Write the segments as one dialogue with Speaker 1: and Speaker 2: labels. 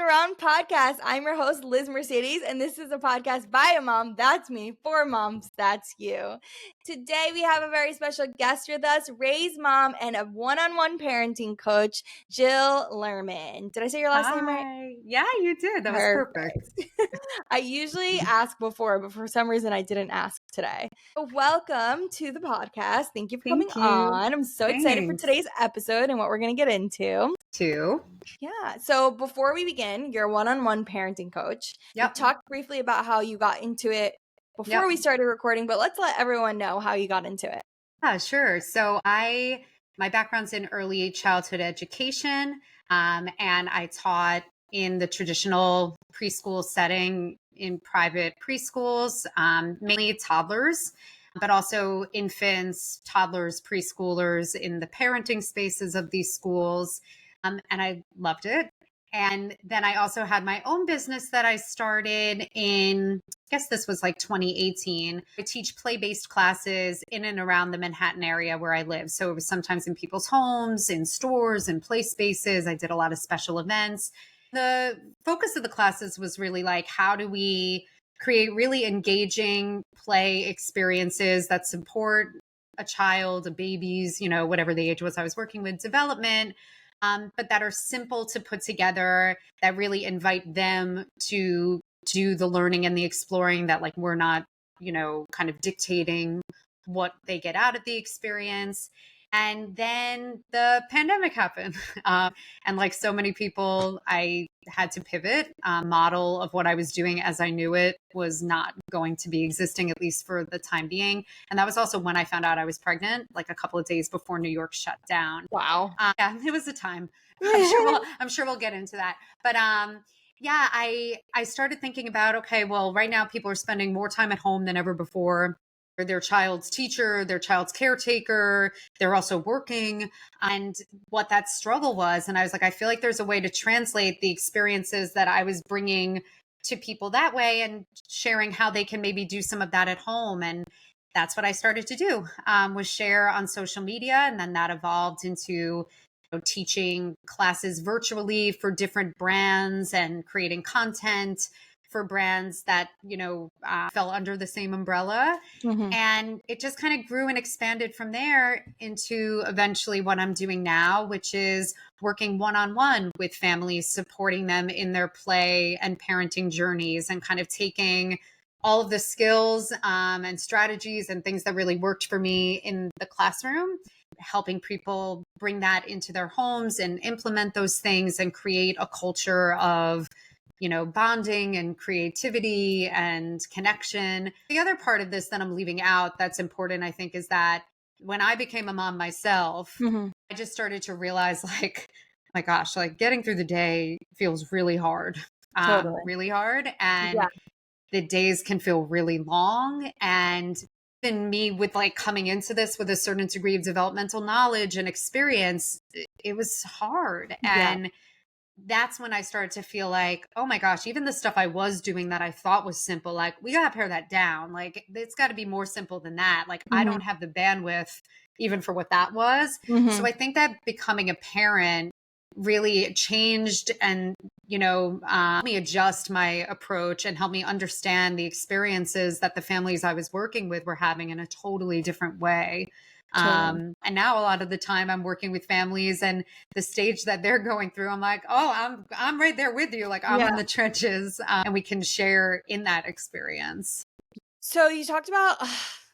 Speaker 1: Around podcast. I'm your host, Liz Mercedes, and this is a podcast by a mom, that's me, for moms, that's you. Today, we have a very special guest with us, Ray's mom and a one-on-one parenting coach, Jill Lerman. Did I say your last name right?
Speaker 2: Hi. Yeah, you did. That was perfect.
Speaker 1: I usually ask before, but for some reason, I didn't ask today. So welcome to the podcast. Thank you for coming
Speaker 2: Thank you.
Speaker 1: on. I'm so excited for
Speaker 2: Thanks.
Speaker 1: today's episode and what we're going to get into.
Speaker 2: Too.
Speaker 1: Yeah. So before we begin, you're a one-on-one parenting coach.
Speaker 2: Yep.
Speaker 1: We talked briefly about how you got into it before
Speaker 2: Yep.
Speaker 1: we started recording, but let's let everyone know how you got into it.
Speaker 2: Yeah, sure. So my background's in early childhood education, and I taught in the traditional preschool setting in private preschools, mainly toddlers, but also infants, toddlers, preschoolers in the parenting spaces of these schools. And I loved it. And then I also had my own business that I started in, I guess this was like 2018. I teach play-based classes in and around the Manhattan area where I live. So it was sometimes in people's homes, in stores, in play spaces. I did a lot of special events. The focus of the classes was really like, how do we create really engaging play experiences that support a child, a baby's, whatever the age was I was working with, development, but that are simple to put together, that really invite them to do the learning and the exploring, that like we're not, kind of dictating what they get out of the experience. And then the pandemic happened. And like so many people, I had to pivot. Model of what I was doing as I knew it was not going to be existing, at least for the time being. And that was also when I found out I was pregnant, like a couple of days before New York shut down.
Speaker 1: Wow.
Speaker 2: Yeah, it was a time. I'm sure we'll get into that. But yeah, I started thinking about, okay, well, right now people are spending more time at home than ever before. They're their child's teacher, their child's caretaker. They're also working, and what that struggle was. And I was like, I feel like there's a way to translate the experiences that I was bringing to people that way and sharing how they can maybe do some of that at home. And that's what I started to do, was share on social media. And then that evolved into teaching classes virtually for different brands and creating content for brands that, fell under the same umbrella.
Speaker 1: Mm-hmm.
Speaker 2: And it just kind of grew and expanded from there into eventually what I'm doing now, which is working one-on-one with families, supporting them in their play and parenting journeys, and kind of taking all of the skills and strategies and things that really worked for me in the classroom, helping people bring that into their homes and implement those things and create a culture of bonding and creativity and connection. The other part of this that I'm leaving out that's important, I think, is that when I became a mom myself, I just started to realize, like, my gosh, like getting through the day feels really hard,
Speaker 1: Totally.
Speaker 2: really hard. And the days can feel really long. And even me, with like coming into this with a certain degree of developmental knowledge and experience, it was hard. And that's when I started to feel like, oh my gosh, even the stuff I was doing that I thought was simple, like we got to pare that down. Like it's got to be more simple than that. Like I don't have the bandwidth even for what that was. So I think that becoming a parent really changed and, helped me adjust my approach and help me understand the experiences that the families I was working with were having in a totally different way. And now a lot of the time I'm working with families, and the stage that they're going through, I'm like, oh, I'm right there with you. Like I'm in the trenches, and we can share in that experience.
Speaker 1: So you talked about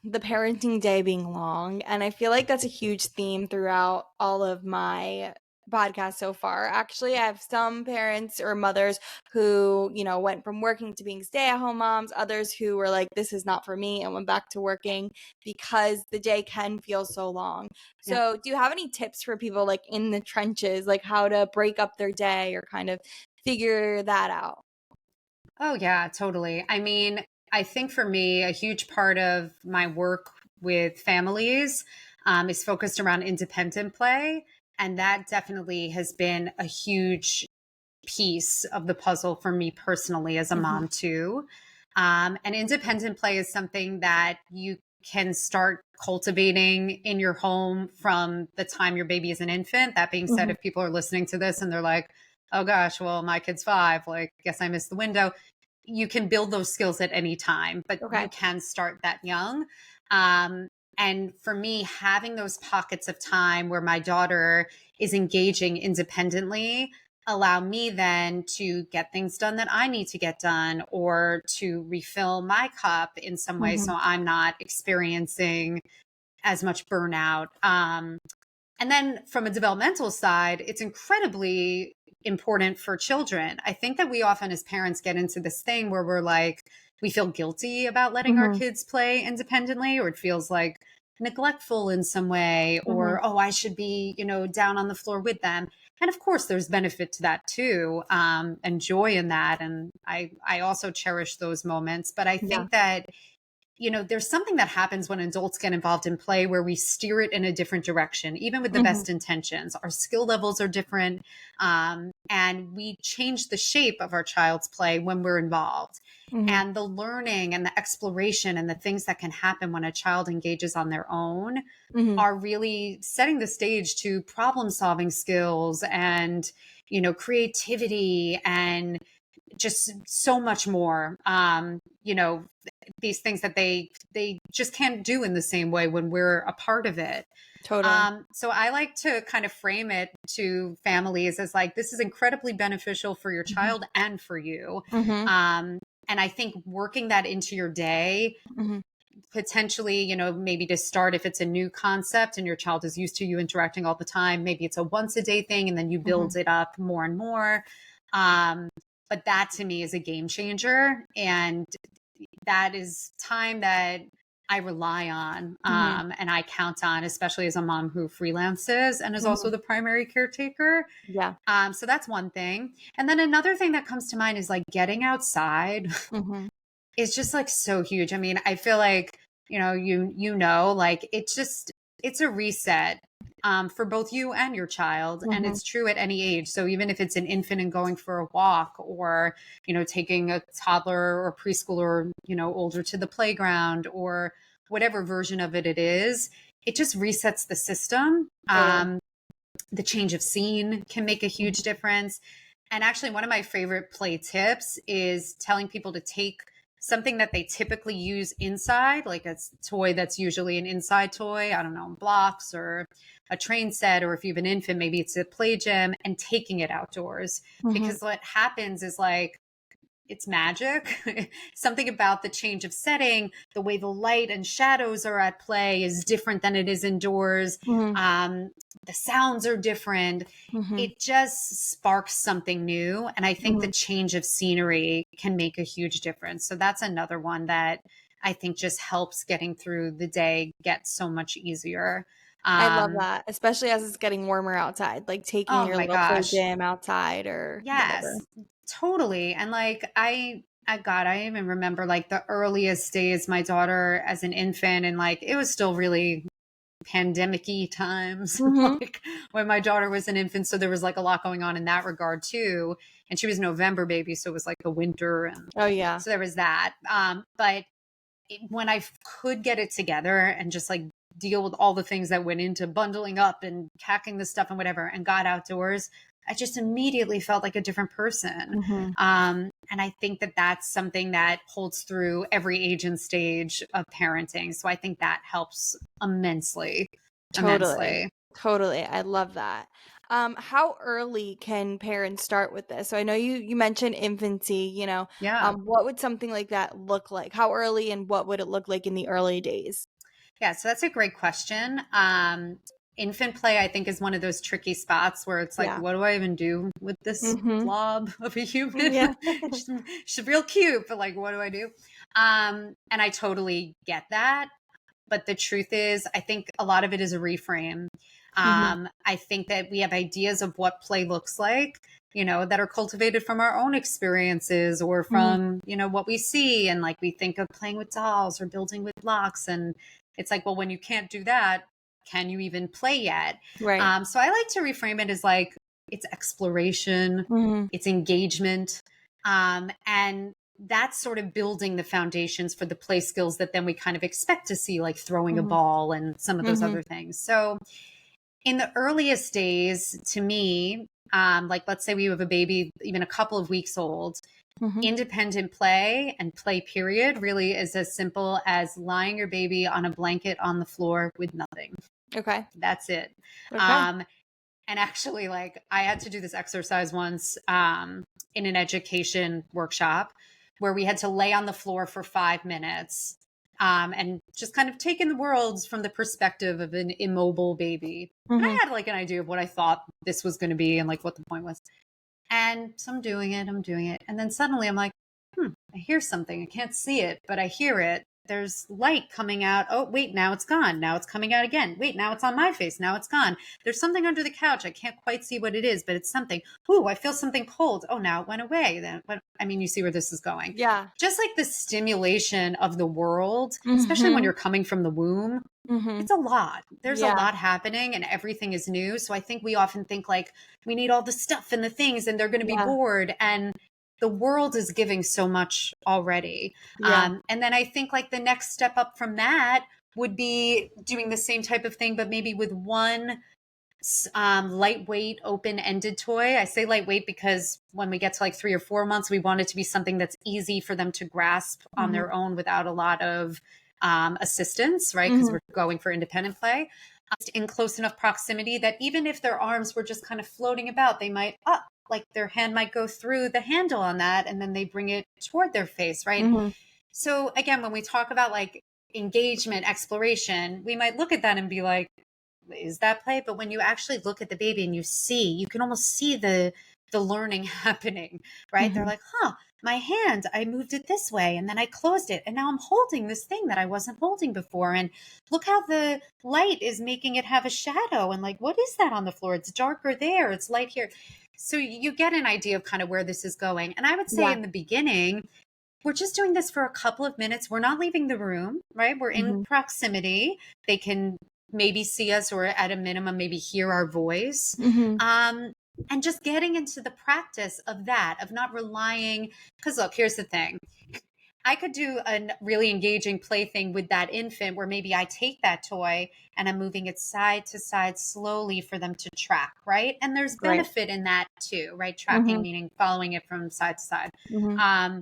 Speaker 1: the parenting day being long, and I feel like that's a huge theme throughout all of my podcast so far. Actually, I have some parents or mothers who, went from working to being stay-at-home moms, others who were like, this is not for me, and went back to working because the day can feel so long. So do you have any tips for people like in the trenches, like how to break up their day or kind of figure that out?
Speaker 2: Oh, yeah, totally. I mean, I think for me, a huge part of my work with families is focused around independent play. And that definitely has been a huge piece of the puzzle for me personally as a mom too. And independent play is something that you can start cultivating in your home from the time your baby is an infant. That being said, if people are listening to this and they're like, oh gosh, well, my kid's 5, like, guess I missed the window. You can build those skills at any time, but you
Speaker 1: Okay.
Speaker 2: can start that young. Um, and for me, having those pockets of time where my daughter is engaging independently allow me then to get things done that I need to get done, or to refill my cup in some way
Speaker 1: Mhm.
Speaker 2: so I'm not experiencing as much burnout. And then from a developmental side, it's incredibly important for children. I think that we often as parents get into this thing where we're like, we feel guilty about letting our
Speaker 1: Mhm.
Speaker 2: kids play independently, or it feels like neglectful in some way,
Speaker 1: Mhm.
Speaker 2: or, oh, I should be, down on the floor with them. And of course, there's benefit to that too, and joy in that. And I also cherish those moments. But I
Speaker 1: Yeah.
Speaker 2: think that there's something that happens when adults get involved in play where we steer it in a different direction, even with the
Speaker 1: Mhm.
Speaker 2: best intentions. Our skill levels are different, and we change the shape of our child's play when we're involved.
Speaker 1: Mhm.
Speaker 2: And the learning and the exploration and the things that can happen when a child engages on their own
Speaker 1: Mhm.
Speaker 2: are really setting the stage to problem solving skills and creativity and just so much more. These things that they just can't do in the same way when we're a part of it.
Speaker 1: Totally.
Speaker 2: So I like to kind of frame it to families as like, this is incredibly beneficial for your
Speaker 1: Mhm.
Speaker 2: child and for you.
Speaker 1: Mhm.
Speaker 2: um, and I think working that into your day,
Speaker 1: Mhm.
Speaker 2: potentially, maybe to start, if it's a new concept and your child is used to you interacting all the time, maybe it's a once a day thing and then you build
Speaker 1: Mhm.
Speaker 2: it up more and more. um, but that to me is a game changer, and that is time that I rely on,
Speaker 1: Mhm.
Speaker 2: and I count on, especially as a mom who freelances and is also
Speaker 1: Mhm.
Speaker 2: the primary caretaker.
Speaker 1: Yeah.
Speaker 2: So that's one thing. And then another thing that comes to mind is like getting outside
Speaker 1: Mhm.
Speaker 2: is just like so huge. I mean, I feel like, like it's a reset, for both you and your child. And
Speaker 1: Mhm.
Speaker 2: it's true at any age. So even if it's an infant and going for a walk, or, taking a toddler or preschooler, older to the playground, or whatever version of it is, it just resets the system.
Speaker 1: Totally.
Speaker 2: The change of scene can make a
Speaker 1: Mhm.
Speaker 2: huge difference. And actually, one of my favorite play tips is telling people to take something that they typically use inside, like a toy that's usually an inside toy, I don't know, blocks or a train set, or if you have an infant, maybe it's a play gym, and taking it outdoors.
Speaker 1: Mhm.
Speaker 2: Because what happens is like, it's magic. Something about the change of setting, the way the light and shadows are at play is different than it is indoors.
Speaker 1: Mhm.
Speaker 2: Um, the sounds are different.
Speaker 1: Mhm.
Speaker 2: It just sparks something new. And I think the
Speaker 1: Mhm.
Speaker 2: change of scenery can make a huge difference. So that's another one that I think just helps getting through the day get so much easier.
Speaker 1: I love
Speaker 2: Um,
Speaker 1: that, especially as it's getting warmer outside, like taking
Speaker 2: oh
Speaker 1: your
Speaker 2: my
Speaker 1: little play
Speaker 2: gosh.
Speaker 1: gym outside or whatever.
Speaker 2: Yes, totally. And like God, I even remember like the earliest days my daughter as an infant, and like it was still really pandemic-y times,
Speaker 1: Mhm.
Speaker 2: like when my daughter was an infant. So there was like a lot going on in that regard too. And she was a November baby, so it was like the winter, and
Speaker 1: Oh, yeah.
Speaker 2: so there was that. But when I could get it together and just like deal with all the things that went into bundling up and packing the stuff and whatever, and got outdoors, I just immediately felt like a different person.
Speaker 1: Mhm.
Speaker 2: And I think that that's something that holds through every age and stage of parenting. So I think that helps immensely,
Speaker 1: Totally.
Speaker 2: immensely.
Speaker 1: Totally. I love that. How early can parents start with this? So I know you mentioned infancy,
Speaker 2: Yeah.
Speaker 1: what would something like that look like? How early and what would it look like in the early days?
Speaker 2: Yeah, so that's a great question. Infant play, I think, is one of those tricky spots where it's like,
Speaker 1: Yeah.
Speaker 2: what do I even do with this
Speaker 1: Mhm.
Speaker 2: blob of a
Speaker 1: Yeah.
Speaker 2: human? She's real cute, but like, what do I do? And I totally get that. But the truth is, I think a lot of it is a reframe.
Speaker 1: Mhm.
Speaker 2: I think that we have ideas of what play looks like, that are cultivated from our own experiences, or
Speaker 1: Mhm.
Speaker 2: from, what we see. And like we think of playing with dolls or building with blocks. And it's like, well, when you can't do that, can you even play yet?
Speaker 1: Right.
Speaker 2: So I like to reframe it as like, it's exploration,
Speaker 1: Mhm.
Speaker 2: it's engagement. And that's sort of building the foundations for the play skills that then we kind of expect to see, like throwing a
Speaker 1: Mhm.
Speaker 2: ball and some of those
Speaker 1: Mhm.
Speaker 2: other things. So in the earliest days, to me, like let's say we have a baby, even a couple of weeks old,
Speaker 1: Mhm.
Speaker 2: independent play and play period really is as simple as lying your baby on a blanket on the floor with nothing.
Speaker 1: Okay.
Speaker 2: That's it.
Speaker 1: Okay.
Speaker 2: Um, and actually, like I had to do this exercise once in an education workshop where we had to lay on the floor for 5 minutes and just kind of take in the world from the perspective of an immobile baby. And I
Speaker 1: Mhm.
Speaker 2: had like an idea of what I thought this was going to be and like what the point was. And so I'm doing it. And then suddenly I'm like, I hear something. I can't see it, but I hear it. There's light coming out. Oh, wait, now it's gone. Now it's coming out again. Wait, now it's on my face. Now it's gone. There's something under the couch. I can't quite see what it is, but it's something. Ooh, I feel something cold. Oh, now it went away. Then, I mean, you see where this is going.
Speaker 1: Yeah.
Speaker 2: Just like the stimulation of the world, especially when
Speaker 1: Mhm.
Speaker 2: you're coming from the womb,
Speaker 1: Mhm.
Speaker 2: it's a lot. There's a
Speaker 1: Yeah.
Speaker 2: lot happening and everything is new. So I think we often think like we need all the stuff and the things and they're going to be
Speaker 1: Yeah.
Speaker 2: bored. And the world is giving so much already.
Speaker 1: Yeah.
Speaker 2: And then I think like the next step up from that would be doing the same type of thing, but maybe with one lightweight, open ended toy. I say lightweight because when we get to like 3 or 4 months, we want it to be something that's easy for them to grasp on
Speaker 1: Mhm.
Speaker 2: their own without a lot of assistance, right? Because
Speaker 1: Mhm.
Speaker 2: we're going for independent play in close enough proximity that even if their arms were just kind of floating about, they might up. Like their hand might go through the handle on that and then they bring it toward their face, right?
Speaker 1: Mhm.
Speaker 2: So again, when we talk about like engagement, exploration, we might look at that and be like, is that play? But when you actually look at the baby and you see, you can almost see the learning happening, right? They're
Speaker 1: Mhm.
Speaker 2: like, my hand, I moved it this way and then I closed it and now I'm holding this thing that I wasn't holding before. And look how the light is making it have a shadow. And like, what is that on the floor? It's darker there, it's light here. So you get an idea of kind of where this is going. And I would say
Speaker 1: Yeah.
Speaker 2: in the beginning, we're just doing this for a couple of minutes. We're not leaving the room, right? We're in
Speaker 1: Mhm.
Speaker 2: proximity. They can maybe see us or at a minimum, maybe hear our voice.
Speaker 1: Mhm.
Speaker 2: Um, and just getting into the practice of that, of not relying. Because look, here's the thing. I could do a really engaging plaything with that infant where maybe I take that toy and I'm moving it side to side slowly for them to track, right? And there's
Speaker 1: Right.
Speaker 2: benefit in that too, right? Tracking
Speaker 1: Mhm.
Speaker 2: meaning following it from side to side.
Speaker 1: Mhm.
Speaker 2: Um,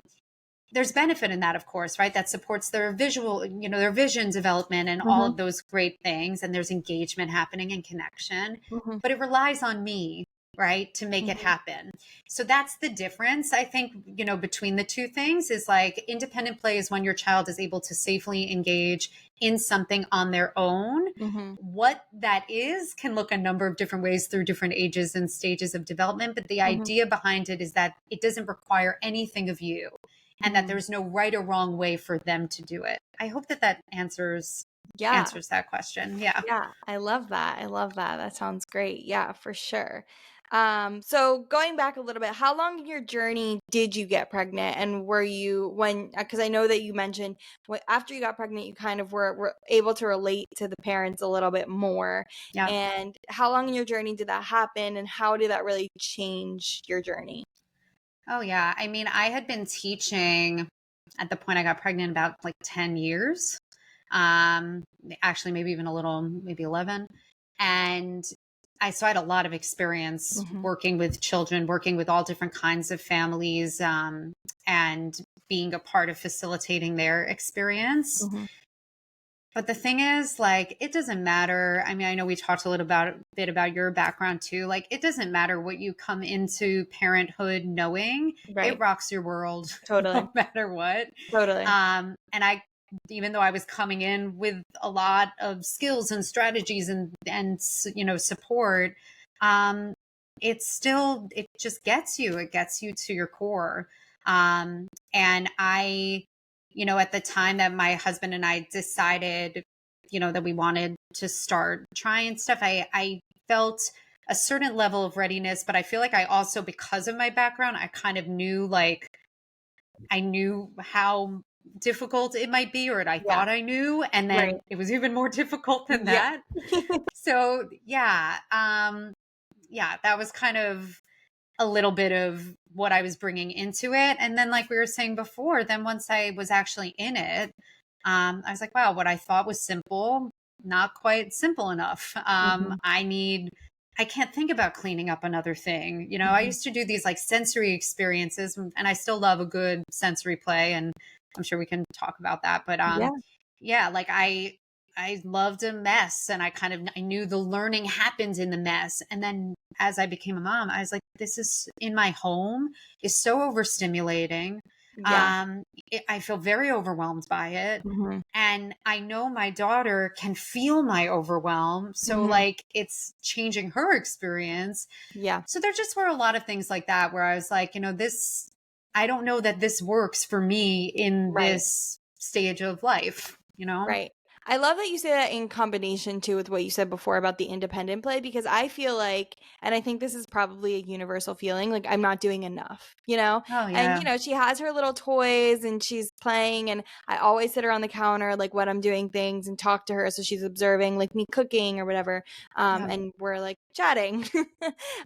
Speaker 2: there's benefit in that, of course, right? That supports their visual, their vision development and all
Speaker 1: Mhm.
Speaker 2: of those great things. And there's engagement happening and connection,
Speaker 1: Mhm.
Speaker 2: but it relies on me, right, to make it
Speaker 1: Mhm.
Speaker 2: happen. So that's the difference, I think, between the two things is like independent play is when your child is able to safely engage in something on their own.
Speaker 1: Mhm.
Speaker 2: What that is can look a number of different ways through different ages and stages of development. But the
Speaker 1: Mhm.
Speaker 2: idea behind it is that it doesn't require anything of you and that
Speaker 1: Mhm.
Speaker 2: there's no right or wrong way for them to do it. I hope that answers
Speaker 1: Yeah.
Speaker 2: answers that question. Yeah.
Speaker 1: Yeah, I love that. I love that. That sounds great. Yeah, for sure. So going back a little bit, how long in your journey did you get pregnant? And were you because I know that you mentioned after you got pregnant, you kind of were able to relate to the parents a little bit more.
Speaker 2: Yeah.
Speaker 1: And how long in your journey did that happen? And how did that really change your journey?
Speaker 2: Oh yeah. I mean, I had been teaching at the point I got pregnant about like 10 years. Um Actually maybe even a little, maybe 11. And I had a lot of experience
Speaker 1: Hmm.
Speaker 2: working with children, working with all different kinds of families, and being a part of facilitating their experience.
Speaker 1: Hmm.
Speaker 2: But the thing is, like, it doesn't matter. I mean, I know we talked a bit about your background too. Like, it doesn't matter what you come into parenthood knowing. It
Speaker 1: Right.
Speaker 2: rocks your world
Speaker 1: Totally.
Speaker 2: no matter what.
Speaker 1: Totally.
Speaker 2: And I, even though I was coming in with a lot of skills and strategies and support, um, it just gets you. It gets you to your core. And at the time that my husband and I decided, that we wanted to start trying stuff, I felt a certain level of readiness, but I feel like I also, because of my background, I kind of knew, like, I knew how difficult it might be, or I
Speaker 1: Yeah.
Speaker 2: thought I knew. And
Speaker 1: Right.
Speaker 2: then it was even more difficult than
Speaker 1: Yeah.
Speaker 2: that. So yeah, that was kind of a little bit of what I was bringing into it. And then, like we were saying before, then once I was actually in it, I was like, wow, what I thought was simple, not quite simple enough.
Speaker 1: Mhm.
Speaker 2: I need I can't think about cleaning up another thing. I
Speaker 1: Mhm.
Speaker 2: used to do these like sensory experiences, and I still love a good sensory play, and I'm sure we can talk about that. But
Speaker 1: Yeah.
Speaker 2: yeah, like I loved a mess, and I knew the learning happened in the mess. And then as I became a mom, I was like, this is in my home is so overstimulating.
Speaker 1: Yeah.
Speaker 2: Um, I feel very overwhelmed by it.
Speaker 1: Mhm.
Speaker 2: And I know my daughter can feel my overwhelm. So,
Speaker 1: Mhm.
Speaker 2: like, it's changing her experience.
Speaker 1: Yeah.
Speaker 2: So, there just were a lot of things like that where I was like, I don't know that this works for me in
Speaker 1: Right.
Speaker 2: this stage of life.
Speaker 1: Right. I love that you say that in combination too with what you said before about the independent play, because I feel like, and I think this is probably a universal feeling, like I'm not doing enough, you know?
Speaker 2: Oh,
Speaker 1: And,
Speaker 2: yeah.
Speaker 1: she has her little toys and she's playing, and I always sit her on the counter, like when I'm doing things and talk to her. So she's observing like me cooking or whatever.
Speaker 2: Yeah.
Speaker 1: And we're like chatting.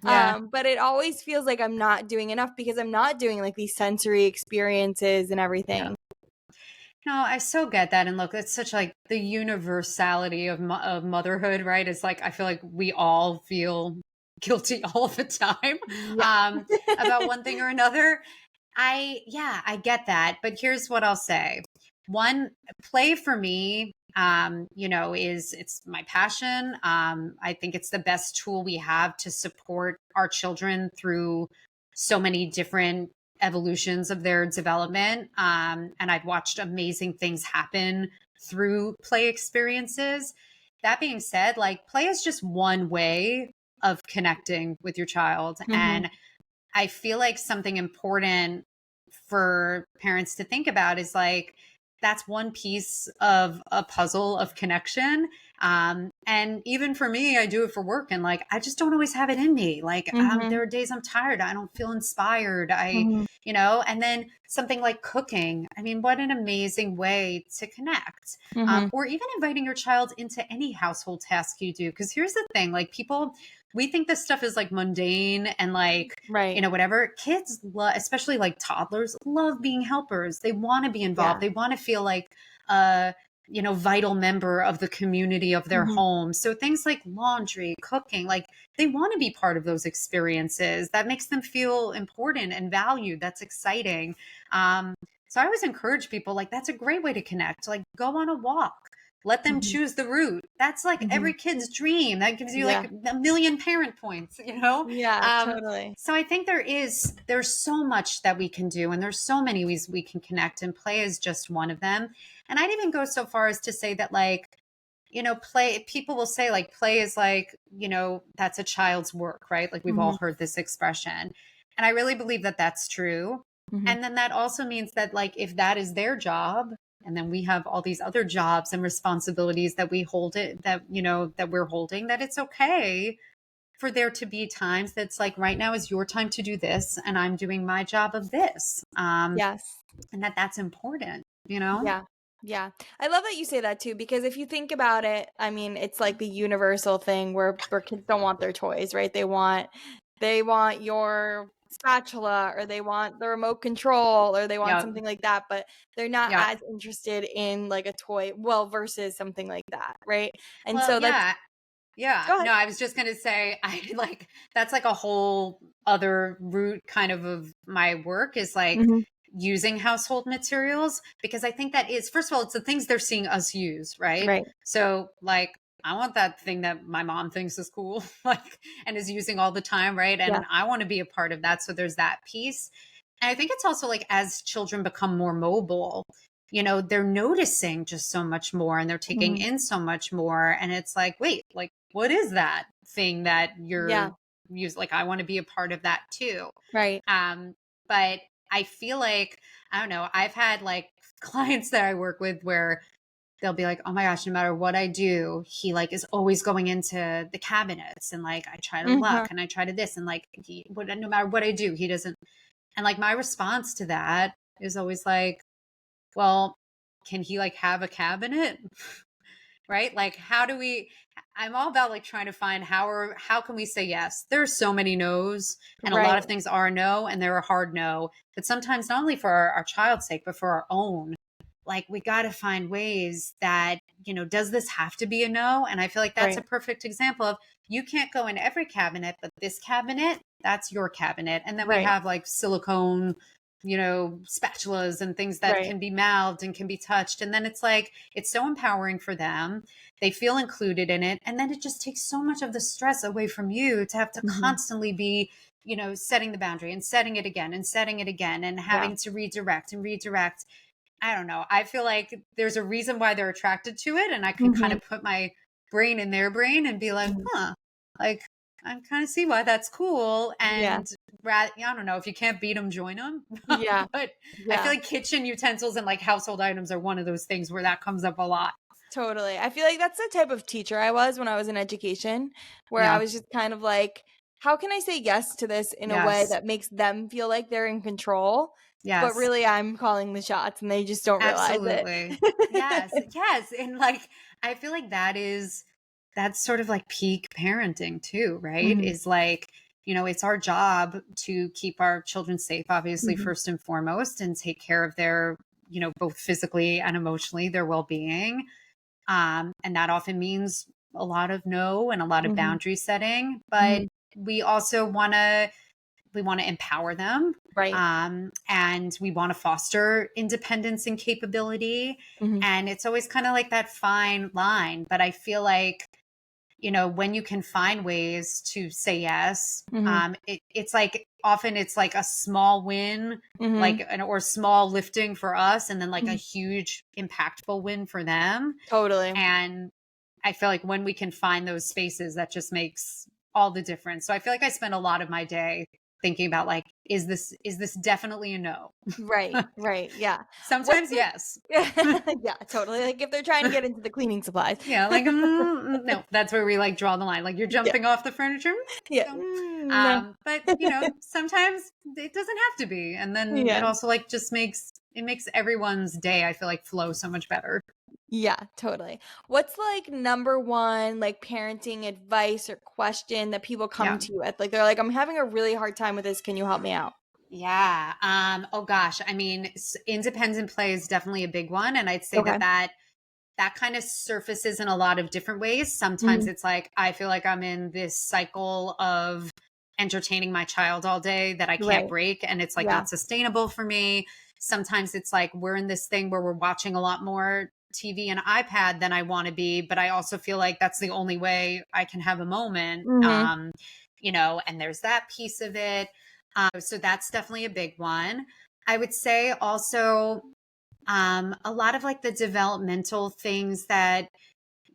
Speaker 2: Yeah.
Speaker 1: But it always feels like I'm not doing enough because I'm not doing like these sensory experiences and
Speaker 2: Yeah.
Speaker 1: everything.
Speaker 2: No, I so get that. And look, it's such like the universality of motherhood, right? It's like I feel like we all feel guilty all the time
Speaker 1: Yeah.
Speaker 2: about one thing or another. Yeah, I get that. But here's what I'll say. One, play for me, is it's my passion. I think it's the best tool we have to support our children through so many different evolutions of their development. And I've watched amazing things happen through play experiences. That being said, like play is just one way of connecting with your child.
Speaker 1: Mhm.
Speaker 2: And I feel like something important for parents to think about is like that's one piece of a puzzle of connection. And even for me, I do it for work, and like I just don't always have it in me. Like
Speaker 1: Mhm.
Speaker 2: there are days I'm tired, I don't feel inspired.
Speaker 1: Mhm.
Speaker 2: And then something like cooking. I mean, what an amazing way to connect.
Speaker 1: Mhm.
Speaker 2: Or even inviting your child into any household task you do. Because here's the thing, like people, we think this stuff is like mundane and like
Speaker 1: Right.
Speaker 2: whatever. Kids love, especially like toddlers, love being helpers. They want to be involved.
Speaker 1: Yeah.
Speaker 2: They want to feel like a vital member of the community of their
Speaker 1: Mhm.
Speaker 2: home. So things like laundry, cooking, like they want to be part of those experiences. That makes them feel important and valued. That's exciting. Um, so I always encourage people, like that's a great way to connect. Like go on a walk. Let them
Speaker 1: Mhm.
Speaker 2: choose the route. That's like
Speaker 1: Mhm.
Speaker 2: every kid's dream. That gives you
Speaker 1: Yeah.
Speaker 2: like a million parent points.
Speaker 1: Yeah,
Speaker 2: Um,
Speaker 1: totally.
Speaker 2: so I think there's so much that we can do, and there's so many ways we can connect, and play is just one of them. And I'd even go so far as to say that like, play, people will say like play is like, that's a child's work, right? Like we've all
Speaker 1: Mhm.
Speaker 2: heard this expression. And I really believe that that's true.
Speaker 1: Mhm.
Speaker 2: And then that also means that like if that is their job, and then we have all these other jobs and responsibilities that we hold it that that we're holding, that it's okay for there to be times that's like right now is your time to do this and I'm doing my job of this.
Speaker 1: Yes.
Speaker 2: And that's important.
Speaker 1: Yeah. Yeah. I love that you say that too, because if you think about it, I mean, it's like the universal thing where kids don't want their toys, right? They want your spatula, or they want the remote control, or they want
Speaker 2: Yeah.
Speaker 1: something like that, but they're not
Speaker 2: Yeah.
Speaker 1: as interested in like a toy, well, versus something like that, right? And
Speaker 2: Well,
Speaker 1: so that's
Speaker 2: yeah. Yeah.
Speaker 1: go ahead.
Speaker 2: No, I was just going to say, I like, that's like a whole other route kind of my work is like
Speaker 1: Mhm.
Speaker 2: using household materials, because I think that is, first of all, it's the things they're seeing us use, right?
Speaker 1: Right.
Speaker 2: So, like, I want that thing that my mom thinks is cool, like, and is using all the time, right?
Speaker 1: Yeah.
Speaker 2: And I want to be a part of that. So there's that piece. And I think it's also like as children become more mobile, they're noticing just so much more and they're taking
Speaker 1: Mhm.
Speaker 2: in so much more. And it's like, wait, like, what is that thing that
Speaker 1: Yeah.
Speaker 2: you're use? Like, I want to be a part of that too.
Speaker 1: Right.
Speaker 2: Um, but I feel like, I don't know, I've had like clients that I work with where they'll be like, oh my gosh, no matter what I do, he like is always going into the cabinets, and like I try to
Speaker 1: Mhm.
Speaker 2: look and I try to this, and like no matter what I do, he doesn't. And like my response to that is always like, well, can he like have a cabinet? Right? Like how do we, I'm all about like trying to find how can we say yes? There's so many no's, and a lot
Speaker 1: Right.
Speaker 2: of things are no, and they're a hard no. But sometimes not only for our child's sake, but for our own. like, we got to find ways that, does this have to be a no? And I feel like that's a
Speaker 1: Right.
Speaker 2: perfect example of, you can't go in every cabinet, but this cabinet, that's your cabinet. And then we
Speaker 1: Right.
Speaker 2: have like silicone, spatulas and things that
Speaker 1: Right.
Speaker 2: can be mouthed and can be touched. And then it's like, it's so empowering for them. They feel included in it. And then it just takes so much of the stress away from you to have to
Speaker 1: Mhm.
Speaker 2: constantly be, setting the boundary and setting it again and setting it again and
Speaker 1: Yeah.
Speaker 2: having to redirect and redirect. I don't know. I feel like there's a reason why they're attracted to it. And I can kind
Speaker 1: Mhm.
Speaker 2: of put my brain in their brain and be like,
Speaker 1: Mhm.
Speaker 2: huh, like, I kind of see why that's cool.
Speaker 1: Yeah.
Speaker 2: And I don't know, if you can't beat them, join them.
Speaker 1: Yeah.
Speaker 2: But I feel
Speaker 1: Yeah.
Speaker 2: like kitchen utensils and like household items are one of those things where that comes up a lot.
Speaker 1: Totally. I feel like that's the type of teacher I was when I was in education, where I
Speaker 2: Yeah.
Speaker 1: was just kind of like, how can I say yes to this in a way
Speaker 2: Yes.
Speaker 1: that makes them feel like they're in control? But
Speaker 2: Yes.
Speaker 1: really, I'm calling the shots and they just don't realize it.
Speaker 2: Absolutely. Yes. Yes. And like, I feel like that's sort of like peak parenting too, right?
Speaker 1: Mhm.
Speaker 2: Is like, it's our job to keep our children safe, obviously,
Speaker 1: Mhm.
Speaker 2: first and foremost, and take care of their, both physically and emotionally, their well being. And that often means a lot of no and a lot of
Speaker 1: Mhm.
Speaker 2: boundary setting. But
Speaker 1: Mhm.
Speaker 2: we also we want to empower them,
Speaker 1: Right.
Speaker 2: and we want to foster independence and capability.
Speaker 1: Mhm.
Speaker 2: And it's always kind of like that fine line. But I feel like, when you can find ways to say yes,
Speaker 1: Mhm.
Speaker 2: it's like often it's like a small win,
Speaker 1: Mhm.
Speaker 2: like or small lifting for us, and then like a
Speaker 1: Mhm.
Speaker 2: huge impactful win for them.
Speaker 1: Totally.
Speaker 2: And I feel like when we can find those spaces, that just makes all the difference. So I feel like I spend a lot of my day thinking about, like, is this definitely a no?
Speaker 1: Right. Right. Yeah. What's
Speaker 2: Sometimes
Speaker 1: like
Speaker 2: yes.
Speaker 1: yeah, totally. Like if they're trying to get into the cleaning supplies.
Speaker 2: Yeah, like, no, that's where we like draw the line. Like, you're
Speaker 1: Yeah.
Speaker 2: jumping off the furniture.
Speaker 1: Yeah.
Speaker 2: No.
Speaker 1: No.
Speaker 2: But sometimes it doesn't have to be. And then it
Speaker 1: Yeah.
Speaker 2: also like just makes everyone's day, I feel like, flow so much better.
Speaker 1: Yeah, totally. What's like number one like parenting advice or question that people come
Speaker 2: Yeah.
Speaker 1: to you with? Like they're like, I'm having a really hard time with this. Can you help me out?
Speaker 2: Yeah. Oh gosh. I mean, independent play is definitely a big one, and I'd say
Speaker 1: Okay.
Speaker 2: that kind of surfaces in a lot of different ways. Sometimes
Speaker 1: Mhm.
Speaker 2: it's like I feel like I'm in this cycle of entertaining my child all day that I can't
Speaker 1: Right.
Speaker 2: break, and it's like
Speaker 1: Yeah.
Speaker 2: not sustainable for me. Sometimes it's like we're in this thing where we're watching a lot more TV and iPad than I want to be, but I also feel like that's the only way I can have a moment.
Speaker 1: Mhm.
Speaker 2: And there's that piece of it. So that's definitely a big one. I would say also, a lot of like the developmental things that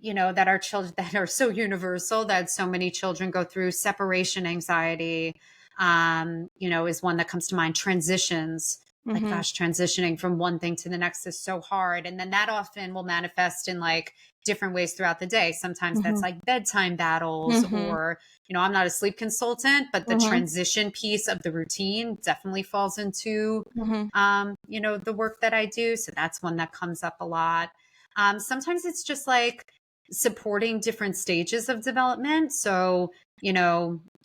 Speaker 2: our children that are so universal that so many children go through. Separation anxiety, is one that comes to mind. Transitions, like,
Speaker 1: Mhm.
Speaker 2: gosh, transitioning from one thing to the next is so hard. And then that often will manifest in like different ways throughout the day. Sometimes that's
Speaker 1: Mhm.
Speaker 2: like bedtime battles,
Speaker 1: Mhm.
Speaker 2: or, I'm not a sleep consultant, but the
Speaker 1: Mhm.
Speaker 2: transition piece of the routine definitely falls into,
Speaker 1: Mhm.
Speaker 2: the work that I do. So that's one that comes up a lot. Sometimes it's just like supporting different stages of development. So,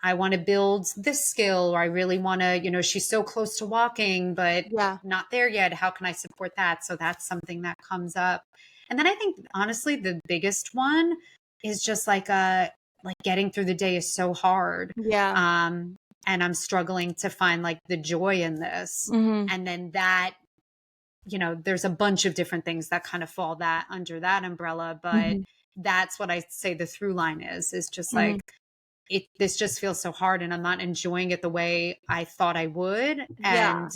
Speaker 2: I want to build this skill, or I really want to, she's so close to walking, but
Speaker 1: Yeah.
Speaker 2: not there yet. How can I support that? So that's something that comes up. And then I think honestly, the biggest one is just like getting through the day is so hard.
Speaker 1: Yeah.
Speaker 2: Um, and I'm struggling to find like the joy in this.
Speaker 1: Mhm.
Speaker 2: And then that, there's a bunch of different things that kind of fall that under that umbrella, but
Speaker 1: Mhm.
Speaker 2: that's what I say the through line is just
Speaker 1: Mhm.
Speaker 2: like this just feels so hard, and I'm not enjoying it the way I thought I would.
Speaker 1: Yeah.
Speaker 2: And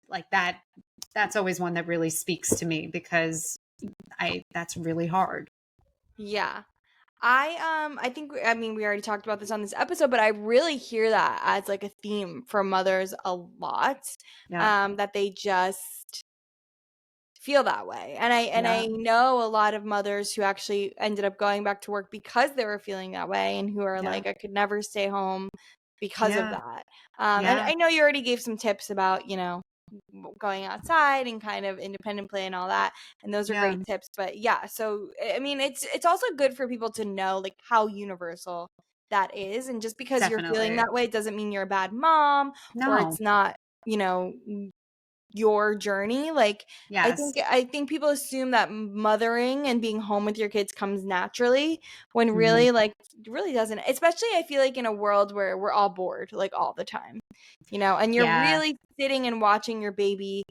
Speaker 2: like that's always one that really speaks to me, because I that's really hard.
Speaker 1: Yeah. I think I mean we already talked about this on this episode, but I really hear that as like a theme for mothers a lot.
Speaker 2: Yeah.
Speaker 1: That they just feel that way. And I
Speaker 2: Yeah.
Speaker 1: know a lot of mothers who actually ended up going back to work because they were feeling that way and who are
Speaker 2: Yeah.
Speaker 1: like, I could never stay home because of
Speaker 2: Yeah.
Speaker 1: that. And
Speaker 2: Yeah.
Speaker 1: I know you already gave some tips about, going outside and kind of independent play and all that. And those are
Speaker 2: Yeah.
Speaker 1: great tips. But yeah, so I mean it's also good for people to know like how universal that is. And just because you're feeling
Speaker 2: Definitely.
Speaker 1: that way doesn't mean you're a bad mom or
Speaker 2: No.
Speaker 1: it's not, you know, your journey. Like,
Speaker 2: Yes.
Speaker 1: I think people assume that mothering and being home with your kids comes naturally, when
Speaker 2: Hmm.
Speaker 1: really, like, it really doesn't. Especially, I feel like in a world where we're all bored, like, all the time, and you're
Speaker 2: Yeah.
Speaker 1: really sitting and watching your baby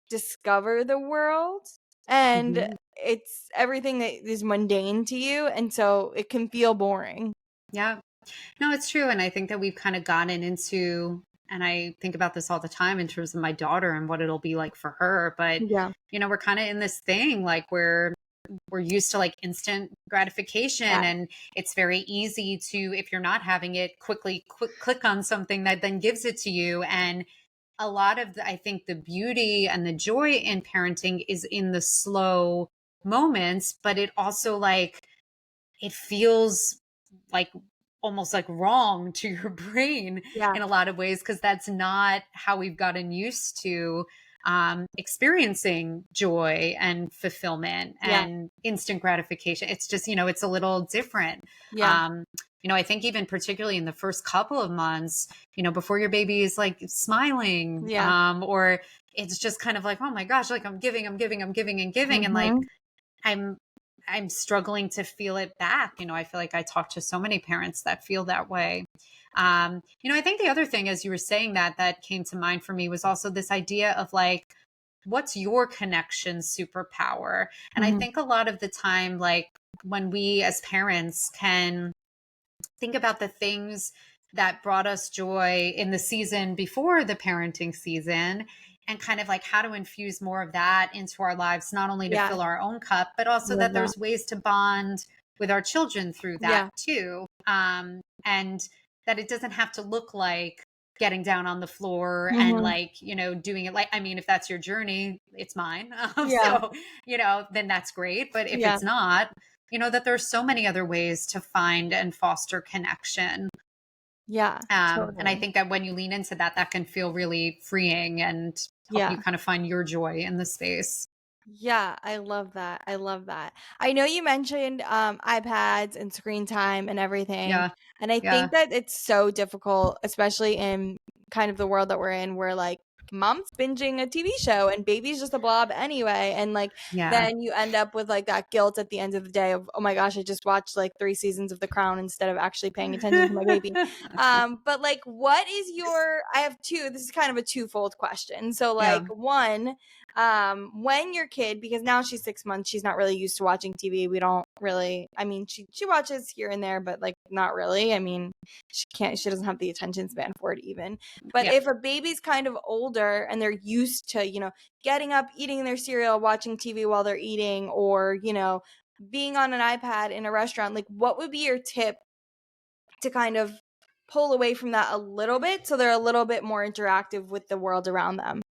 Speaker 1: discover the world, and
Speaker 2: Hmm.
Speaker 1: it's everything that is mundane to you, and so it can feel boring.
Speaker 2: Yeah. No, it's true. And I think that we've kind of gotten into, and I think about this all the time in terms of my daughter and what it'll be like for her. But,
Speaker 1: Yeah.
Speaker 2: we're kind of in this thing like where we're used to like instant gratification,
Speaker 1: Yeah.
Speaker 2: and it's very easy to, if you're not having it, quickly click on something that then gives it to you. And a lot of I think the beauty and the joy in parenting is in the slow moments, but it also like it feels like almost like wrong to your brain
Speaker 1: Yeah.
Speaker 2: in a lot of ways, because that's not how we've gotten used to experiencing joy and fulfillment
Speaker 1: Yeah.
Speaker 2: and instant gratification. It's just, it's a little different.
Speaker 1: Yeah.
Speaker 2: um, I think even particularly in the first couple of months, before your baby is like smiling,
Speaker 1: Yeah.
Speaker 2: or it's just kind of like, oh my gosh, like I'm giving, I'm giving and giving, and like
Speaker 1: Mhm.
Speaker 2: I'm I'm struggling to feel it back. I feel like I talk to so many parents that feel that way. I think the other thing, as you were saying that came to mind for me was also this idea of like, what's your connection superpower? And I
Speaker 1: Mhm.
Speaker 2: think a lot of the time, like when we as parents can think about the things that brought us joy in the season before the parenting season, and kind of like how to infuse more of that into our lives, not only to
Speaker 1: Yeah.
Speaker 2: fill our own cup, but
Speaker 1: I
Speaker 2: also
Speaker 1: love
Speaker 2: that
Speaker 1: that.
Speaker 2: there's ways to bond with our children through that
Speaker 1: Yeah.
Speaker 2: too. And that it doesn't have to look like getting down on the floor and
Speaker 1: Mhm.
Speaker 2: like, doing it like, I mean, if that's your journey, it's mine.
Speaker 1: Yeah.
Speaker 2: So, then that's great. But if
Speaker 1: Yeah.
Speaker 2: it's not, that there's so many other ways to find and foster connection.
Speaker 1: Yeah.
Speaker 2: And I
Speaker 1: Totally.
Speaker 2: think that when you lean into that, that can feel really freeing and help you
Speaker 1: Yeah.
Speaker 2: kind of find your joy in the space.
Speaker 1: Yeah, I love that. I love that. I know you mentioned iPads and screen time and everything.
Speaker 2: Yeah.
Speaker 1: And I
Speaker 2: Yeah.
Speaker 1: think that it's so difficult, especially in kind of the world that we're in, where like mom's binging a TV show and baby's just a blob anyway. And like
Speaker 2: Yeah.
Speaker 1: then you end up with like that guilt at the end of the day of, oh my gosh, I just watched like 3 seasons of The Crown instead of actually paying attention to my baby. But like, what is your, I have two, this is kind of a twofold question. So like
Speaker 2: Yeah.
Speaker 1: one, when your kid, because now she's 6 months, she's not really used to watching TV. We don't really, I mean, she watches here and there, but like not really. I mean, she doesn't have the attention span for it even. But
Speaker 2: Yeah.
Speaker 1: if a baby's kind of older and they're used to, getting up, eating their cereal, watching TV while they're eating, or, being on an iPad in a restaurant, like what would be your tip to kind of pull away from that a little bit so they're a little bit more interactive with the world around them?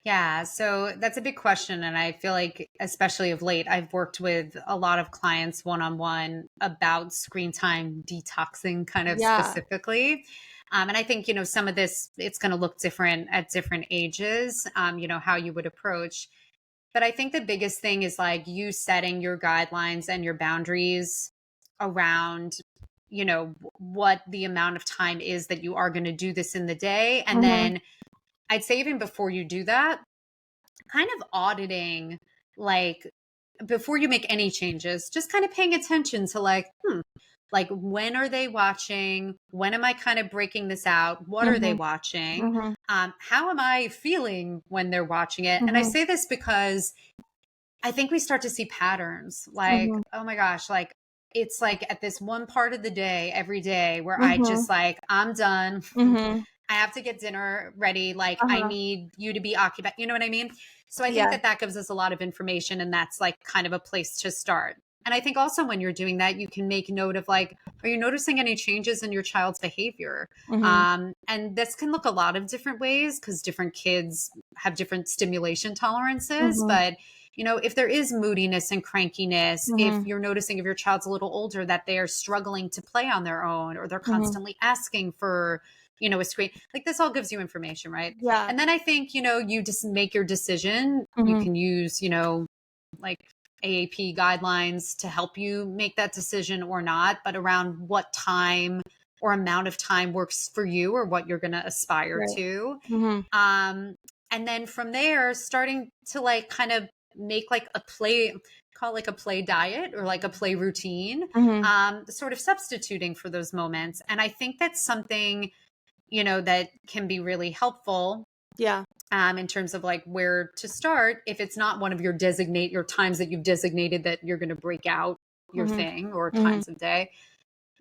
Speaker 2: Yeah, so that's a big question. And I feel like, especially of late, I've worked with a lot of clients one on one about screen time detoxing, kind of
Speaker 1: Yeah.
Speaker 2: specifically. And I think, some of this, it's going to look different at different ages, how you would approach. But I think the biggest thing is like you setting your guidelines and your boundaries around, what the amount of time is that you are going to do this in the day. And
Speaker 1: Mhm.
Speaker 2: then I'd say even before you do that, kind of auditing, like before you make any changes, just kind of paying attention to like, like when are they watching? When am I kind of breaking this out? What are they
Speaker 1: Mhm.
Speaker 2: watching?
Speaker 1: Mhm.
Speaker 2: How am I feeling when they're watching it? And I
Speaker 1: Mhm.
Speaker 2: say this because I think we start to see patterns like,
Speaker 1: Mhm.
Speaker 2: oh my gosh, like it's like at this one part of the day, every day, where I
Speaker 1: Mhm.
Speaker 2: just like, I'm done.
Speaker 1: Mhm.
Speaker 2: I have to get dinner ready. Like, I
Speaker 1: Uh-huh.
Speaker 2: need you to be occupied. You know what I mean? So I think
Speaker 1: Yeah.
Speaker 2: that that gives us a lot of information, and that's like kind of a place to start. And I think also when you're doing that, you can make note of like, are you noticing any changes in your child's behavior?
Speaker 1: Mhm.
Speaker 2: And this can look a lot of different ways because different kids have different stimulation tolerances.
Speaker 1: Mhm.
Speaker 2: But, if there is moodiness and crankiness, if
Speaker 1: Mhm.
Speaker 2: you're noticing if your child's a little older that they are struggling to play on their own, or they're
Speaker 1: Mhm.
Speaker 2: constantly asking for, a screen, like this all gives you information, right?
Speaker 1: Yeah.
Speaker 2: And then I think, you just make your decision. You
Speaker 1: Mhm.
Speaker 2: can use, like AAP guidelines to help you make that decision or not, but around what time or amount of time works for you or what you're going to aspire
Speaker 1: Right.
Speaker 2: to.
Speaker 1: Mhm.
Speaker 2: Um, And then from there, starting to like kind of make like a play, call it like a play diet or like a play routine,
Speaker 1: Mhm.
Speaker 2: sort of substituting for those moments. And I think that's something, that can be really helpful,
Speaker 1: Yeah.
Speaker 2: in terms of like where to start if it's not one of your times that you've designated that you're going to break out your
Speaker 1: Mhm.
Speaker 2: thing or
Speaker 1: Mhm.
Speaker 2: times of day,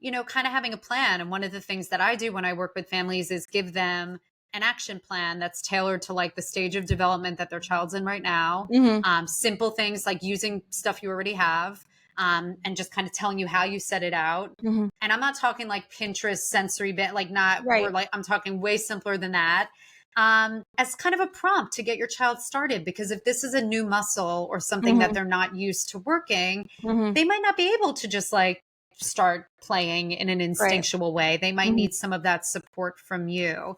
Speaker 2: kind of having a plan. And one of the things that I do when I work with families is give them an action plan that's tailored to like the stage of development that their child's in right now.
Speaker 1: Mhm.
Speaker 2: Simple things like using stuff you already have, and just kind of telling you how you set it out.
Speaker 1: Mhm.
Speaker 2: And I'm not talking like Pinterest sensory bit, like not
Speaker 1: Right.
Speaker 2: we're like, I'm talking way simpler than that. As kind of a prompt to get your child started, because if this is a new muscle or something that
Speaker 1: Mhm.
Speaker 2: they're not used to working,
Speaker 1: Mhm.
Speaker 2: they might not be able to just like start playing in an
Speaker 1: Right.
Speaker 2: instinctual way. They might
Speaker 1: Mhm.
Speaker 2: need some of that support from you.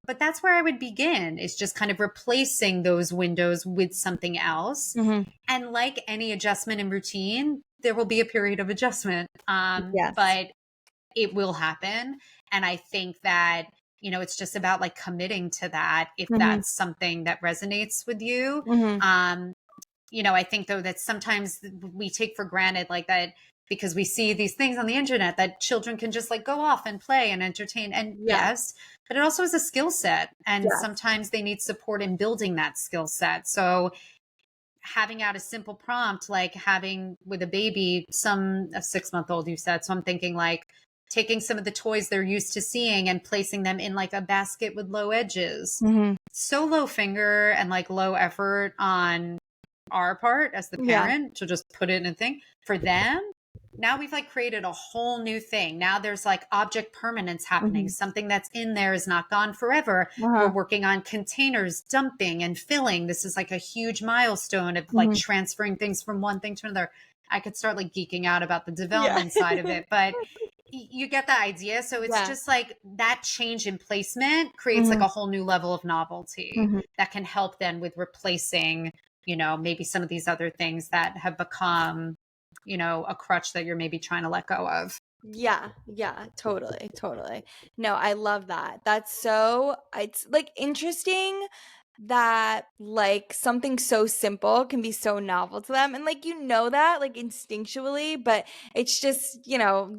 Speaker 2: But that's where I would begin, is just kind of replacing those windows with something else.
Speaker 1: Mhm.
Speaker 2: And like any adjustment in routine, there will be a period of adjustment.
Speaker 1: Yes.
Speaker 2: But it will happen. And I think that, it's just about like committing to that if
Speaker 1: Mhm.
Speaker 2: that's something that resonates with you.
Speaker 1: Mhm.
Speaker 2: Um, I think though that sometimes we take for granted like that, because we see these things on the internet that children can just like go off and play and entertain. And
Speaker 1: Yeah.
Speaker 2: yes, but it also is a skill set. And
Speaker 1: Yes.
Speaker 2: sometimes they need support in building that skill set. So having out a simple prompt, like having with a baby, a 6-month old, you said. So I'm thinking like taking some of the toys they're used to seeing and placing them in like a basket with low edges.
Speaker 1: Mhm.
Speaker 2: So low finger and like low effort on our part as the
Speaker 1: Yeah.
Speaker 2: parent to just put it in a thing. For them, now we've like created a whole new thing. Now there's like object permanence happening.
Speaker 1: Mhm.
Speaker 2: Something that's in there is not gone forever. We're
Speaker 1: Uh-huh.
Speaker 2: working on containers, dumping and filling. This is like a huge milestone of like
Speaker 1: Mhm.
Speaker 2: transferring things from one thing to another. I could start like geeking out about the
Speaker 1: Yeah.
Speaker 2: development side of it, but you get the idea. So it's
Speaker 1: Yeah.
Speaker 2: just like that change in placement creates like
Speaker 1: Mhm.
Speaker 2: a whole new level of novelty
Speaker 1: Mhm.
Speaker 2: that can help then with replacing, maybe some of these other things that have become, a crutch that you're maybe trying to let go of.
Speaker 1: Yeah, yeah, totally, totally. No, I love that. That's so it's like interesting that like something so simple can be so novel to them and like that like instinctually, but it's just,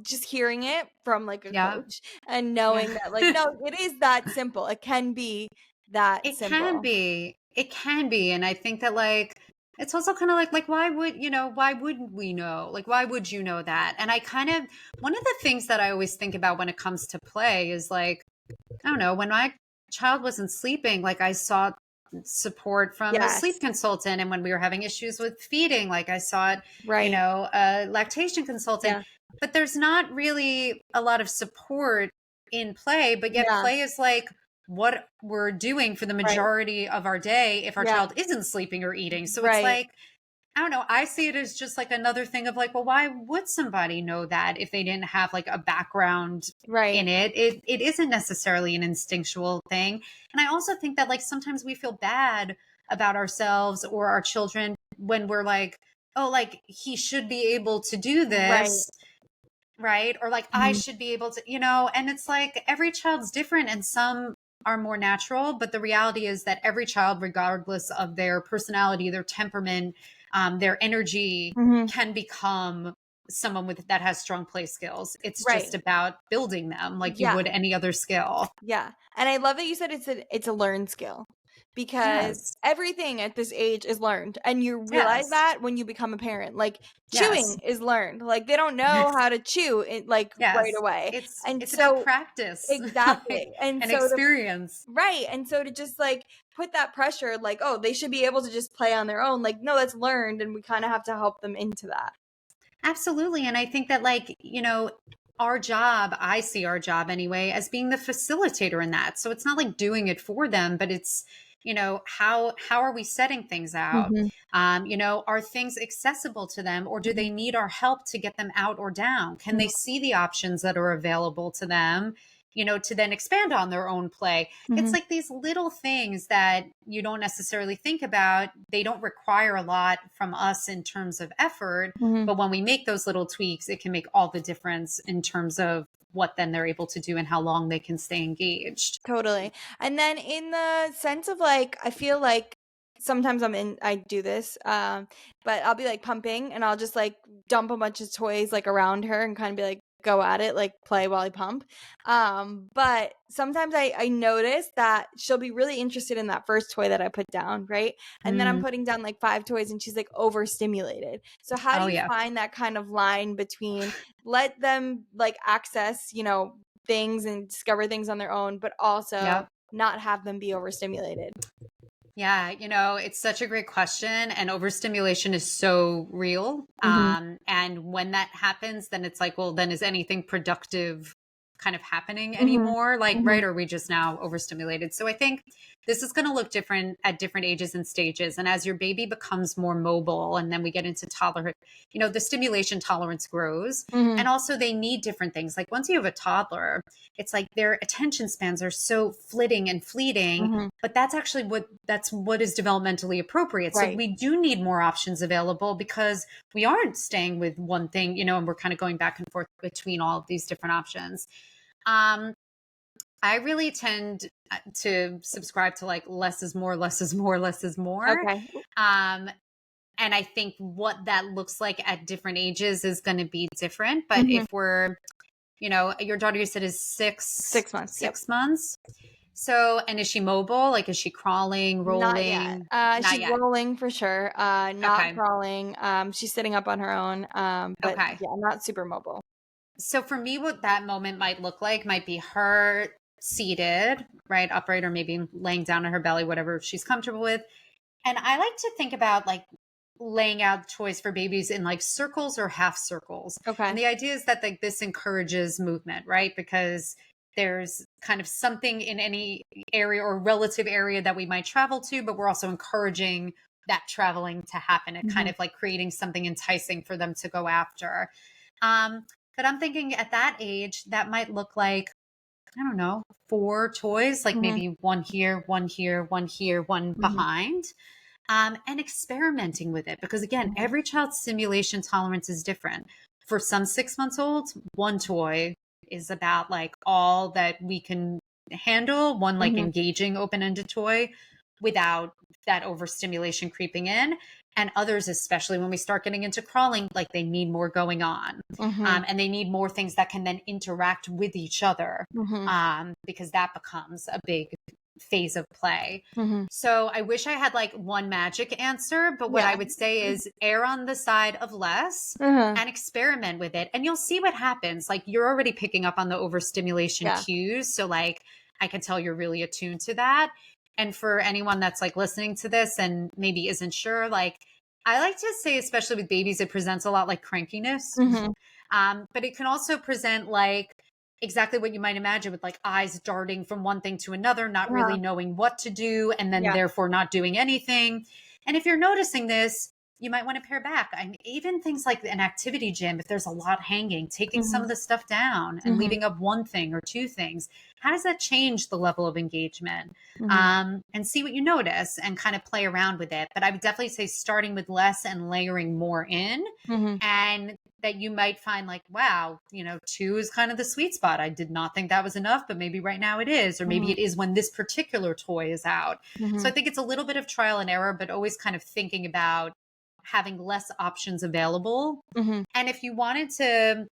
Speaker 1: just hearing it from like a
Speaker 2: Yeah.
Speaker 1: coach and
Speaker 2: Yeah.
Speaker 1: knowing that like no, it is that simple. It can be that
Speaker 2: It can
Speaker 1: simple.
Speaker 2: be. It can be. And I think that like it's also kind of like why wouldn't we know? Like why would you know that? And I kind of one of the things that I always think about when it comes to play is like, I don't know, when my child wasn't sleeping, like I sought support from a sleep
Speaker 1: Yes.
Speaker 2: consultant. And when we were having issues with feeding, like I sought,
Speaker 1: Right.
Speaker 2: a lactation consultant.
Speaker 1: Yeah.
Speaker 2: But there's not really a lot of support in play, but yet
Speaker 1: Yeah.
Speaker 2: play is like what we're doing for the
Speaker 1: Right.
Speaker 2: majority of our day if our
Speaker 1: Yeah.
Speaker 2: child isn't sleeping or eating. So it's
Speaker 1: Right.
Speaker 2: like, I don't know. I see it as just like another thing of like, well, why would somebody know that if they didn't have like a background
Speaker 1: Right.
Speaker 2: in it? It isn't necessarily an instinctual thing. And I also think that like sometimes we feel bad about ourselves or our children when we're like, oh, like he should be able to do
Speaker 1: Right.
Speaker 2: this, right? Or like I
Speaker 1: Mhm.
Speaker 2: should be able to, and it's like every child's different and some are more natural, but the reality is that every child, regardless of their personality, their temperament, their energy,
Speaker 1: Mhm.
Speaker 2: can become someone with that has strong play skills. It's just
Speaker 1: Right.
Speaker 2: about building them like you
Speaker 1: Yeah.
Speaker 2: would any other skill.
Speaker 1: Yeah. And I love that you said it's a learned skill because
Speaker 2: Yes.
Speaker 1: everything at this age is learned. And you realize
Speaker 2: Yes.
Speaker 1: that when you become a parent. Like
Speaker 2: Yes.
Speaker 1: chewing is learned. Like they don't know how to chew it like right
Speaker 2: Yes.
Speaker 1: away. And
Speaker 2: It's about
Speaker 1: so
Speaker 2: practice,
Speaker 1: exactly.
Speaker 2: like
Speaker 1: And
Speaker 2: an
Speaker 1: so to
Speaker 2: experience.
Speaker 1: right. And so to just like put that pressure like, oh, they should be able to just play on their own. Like, no, that's learned and we kind of have to help them into that.
Speaker 2: Absolutely. And I think that, like, our job, I see our job anyway, as being the facilitator in that. So it's not like doing it for them, but it's, how are we setting things out?
Speaker 1: Mhm.
Speaker 2: Are things accessible to them or do they need our help to get them out or down? Can
Speaker 1: Mhm.
Speaker 2: they see the options that are available to them? to then expand on their own play. It's
Speaker 1: Mhm.
Speaker 2: like these little things that you don't necessarily think about. They don't require a lot from us in terms of effort,
Speaker 1: Mhm.
Speaker 2: but when we make those little tweaks, it can make all the difference in terms of what then they're able to do and how long they can stay engaged.
Speaker 1: Totally. And then in the sense of like, I feel like sometimes I do this, but I'll be like pumping and I'll just like dump a bunch of toys like around her and kind of be like, go at it, like play while I pump. But sometimes I notice that she'll be really interested in that first toy that I put down, right? And then I'm
Speaker 2: Mm.
Speaker 1: putting down like 5 toys and she's like overstimulated. So how do
Speaker 2: Oh,
Speaker 1: you
Speaker 2: yeah.
Speaker 1: find that kind of line between let them like access, things and discover things on their own, but also
Speaker 2: Yep.
Speaker 1: not have them be overstimulated?
Speaker 2: Yeah, it's such a great question, and overstimulation is so real.
Speaker 1: Mhm.
Speaker 2: And when that happens, then it's like, well, then is anything productive kind of happening
Speaker 1: Mhm.
Speaker 2: anymore? Like, right?
Speaker 1: Mhm.
Speaker 2: Or are we just now overstimulated? So I think this is going to look different at different ages and stages. And as your baby becomes more mobile, and then we get into toddlerhood, the stimulation tolerance grows,
Speaker 1: Mhm.
Speaker 2: and also they need different things. Like once you have a toddler, it's like their attention spans are so flitting and fleeting,
Speaker 1: Mhm.
Speaker 2: but that's actually what is developmentally appropriate. So
Speaker 1: Right.
Speaker 2: we do need more options available because we aren't staying with one thing, and we're kind of going back and forth between all of these different options. um I really tend to subscribe to like less is more, less is more, less is more.
Speaker 1: Okay.
Speaker 2: um and I think what that looks like at different ages is going to be different. But
Speaker 1: Mhm.
Speaker 2: if we're, your daughter, you said, is six
Speaker 1: 6 months. Yep.
Speaker 2: 6 months. So, and is she mobile? Like, is she crawling,
Speaker 1: Not yet.
Speaker 2: rolling? Not
Speaker 1: She's
Speaker 2: yet.
Speaker 1: rolling for sure. Not
Speaker 2: Okay.
Speaker 1: crawling. She's sitting up on her own. But
Speaker 2: Okay.
Speaker 1: yeah, not super mobile.
Speaker 2: So for me, what that moment might look like might be her seated, right, upright, or maybe laying down on her belly, whatever she's comfortable with. And I like to think about like laying out toys for babies in like circles or half circles. And
Speaker 1: Okay.
Speaker 2: the idea is that like this encourages movement, right? Because there's kind of something in any area or relative area that we might travel to, but we're also encouraging that traveling to happen and kind
Speaker 1: Mhm.
Speaker 2: of like creating something enticing for them to go after. Um, but I'm thinking at that age, that might look like, I don't know, 4 toys, like
Speaker 1: Mhm.
Speaker 2: maybe one here, one here, one here, one
Speaker 1: Mhm.
Speaker 2: behind, and experimenting with it. Because again,
Speaker 1: Mhm.
Speaker 2: every child's stimulation tolerance is different. For some 6 months olds, one toy is about like all that we can handle, one like
Speaker 1: Mhm.
Speaker 2: engaging open ended toy without that overstimulation creeping in. And others, especially when we start getting into crawling, like they need more going on.
Speaker 1: Mhm.
Speaker 2: And they need more things that can then interact with each other,
Speaker 1: Mhm.
Speaker 2: because that becomes a big phase of play.
Speaker 1: Mhm.
Speaker 2: So I wish I had like one magic answer, but what I
Speaker 1: Yeah.
Speaker 2: would say is err on the side of less
Speaker 1: Uh-huh.
Speaker 2: and experiment with it. And you'll see what happens. Like you're already picking up on the overstimulation
Speaker 1: Yeah.
Speaker 2: cues. So like I can tell you're really attuned to that. And for anyone that's like listening to this and maybe isn't sure, like I like to say, especially with babies, it presents a lot like crankiness.
Speaker 1: Mhm.
Speaker 2: But it can also present like exactly what you might imagine, with like eyes darting from one thing to another, not
Speaker 1: Uh-huh.
Speaker 2: really knowing what to do, and then
Speaker 1: Yeah.
Speaker 2: therefore not doing anything. And if you're noticing this, you might want to pare back. I mean, even things like an activity gym, if there's a lot hanging, taking some
Speaker 1: Mhm.
Speaker 2: of the stuff down and
Speaker 1: Mhm.
Speaker 2: leaving up one thing or two things, how does that change the level of engagement?
Speaker 1: Mhm.
Speaker 2: And see what you notice and kind of play around with it. But I would definitely say starting with less and layering more in.
Speaker 1: Mhm.
Speaker 2: And that you might find like, wow, 2 is kind of the sweet spot. I did not think that was enough, but maybe right now it is, or maybe
Speaker 1: Mhm.
Speaker 2: it is when this particular toy is out. So I
Speaker 1: Mhm.
Speaker 2: think it's a little bit of trial and error, but always kind of thinking about having less options available.
Speaker 1: Mhm.
Speaker 2: And if you wanted to,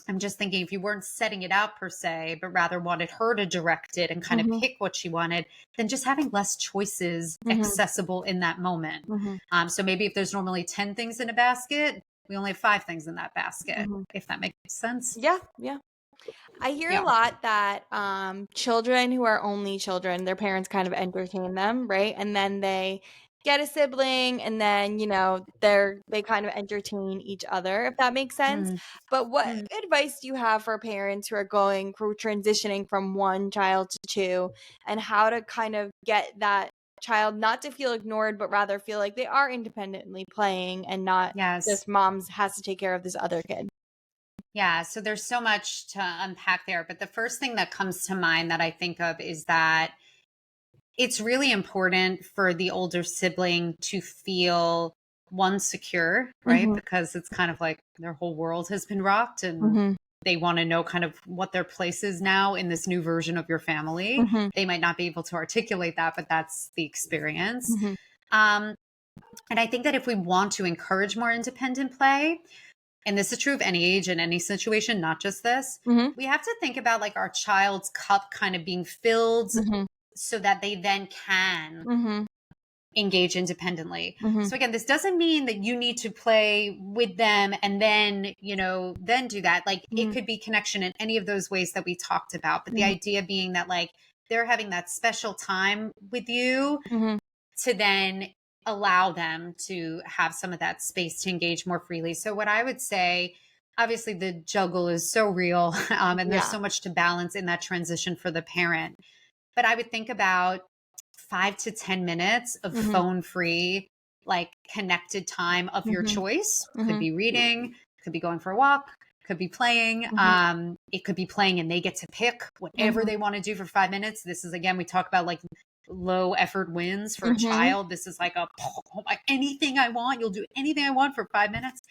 Speaker 2: I'm just thinking, if you weren't setting it out per se, but rather wanted her to direct it and kind of
Speaker 1: Mhm.
Speaker 2: pick what she wanted, then just having less choices
Speaker 1: Mhm.
Speaker 2: accessible in that moment.
Speaker 1: Mhm.
Speaker 2: So maybe if there's normally 10 things in a basket, we only have 5 things in that basket,
Speaker 1: Mhm.
Speaker 2: if that makes sense.
Speaker 1: Yeah. Yeah. I hear a
Speaker 2: Yeah.
Speaker 1: lot that children who are only children, their parents kind of entertain them, right? And then they get a sibling and then, they kind of entertain each other, if that makes sense.
Speaker 2: Mm,
Speaker 1: But what
Speaker 2: mm.
Speaker 1: advice do you have for parents who are going through transitioning from one child to two, and how to kind of get that child not to feel ignored, but rather feel like they are independently playing and not
Speaker 2: Yes.
Speaker 1: just mom's has to take care of this other kid?
Speaker 2: Yeah, so there's so much to unpack there. But the first thing that comes to mind that I think of is that it's really important for the older sibling to feel one secure, right?
Speaker 1: Mhm,
Speaker 2: Because it's kind of like their whole world has been rocked and
Speaker 1: mhm,
Speaker 2: they want to know kind of what their place is now in this new version of your family.
Speaker 1: mhm,
Speaker 2: They might not be able to articulate that, but that's the experience.
Speaker 1: mhm,
Speaker 2: Um, and I think that if we want to encourage more independent play, and this is true of any age and any situation, not just this,
Speaker 1: mhm,
Speaker 2: we have to think about like our child's cup kind of being filled
Speaker 1: mhm,
Speaker 2: so that they then can
Speaker 1: mhm,
Speaker 2: engage independently.
Speaker 1: mhm,
Speaker 2: So again, this doesn't mean that you need to play with them and then, then do that. Like it
Speaker 1: mhm,
Speaker 2: could be connection in any of those ways that we talked about. But the
Speaker 1: mhm,
Speaker 2: idea being that like they're having that special time with you
Speaker 1: mhm.
Speaker 2: to then allow them to have some of that space to engage more freely. So what I would say, obviously the juggle is so real, and there's
Speaker 1: Yeah.
Speaker 2: so much to balance in that transition for the parent. But I would think about 5 to 10 minutes of
Speaker 1: Mhm,
Speaker 2: phone free, like connected time of your
Speaker 1: mhm,
Speaker 2: choice. Could
Speaker 1: mhm,
Speaker 2: be reading, could be going for a walk, could be playing.
Speaker 1: mhm,
Speaker 2: It could be playing and they get to pick whatever
Speaker 1: mhm,
Speaker 2: they want to do for 5 minutes. This is again, we talk about like low effort wins for a
Speaker 1: mhm,
Speaker 2: child. This is like anything I want. You'll do anything I want for 5 minutes.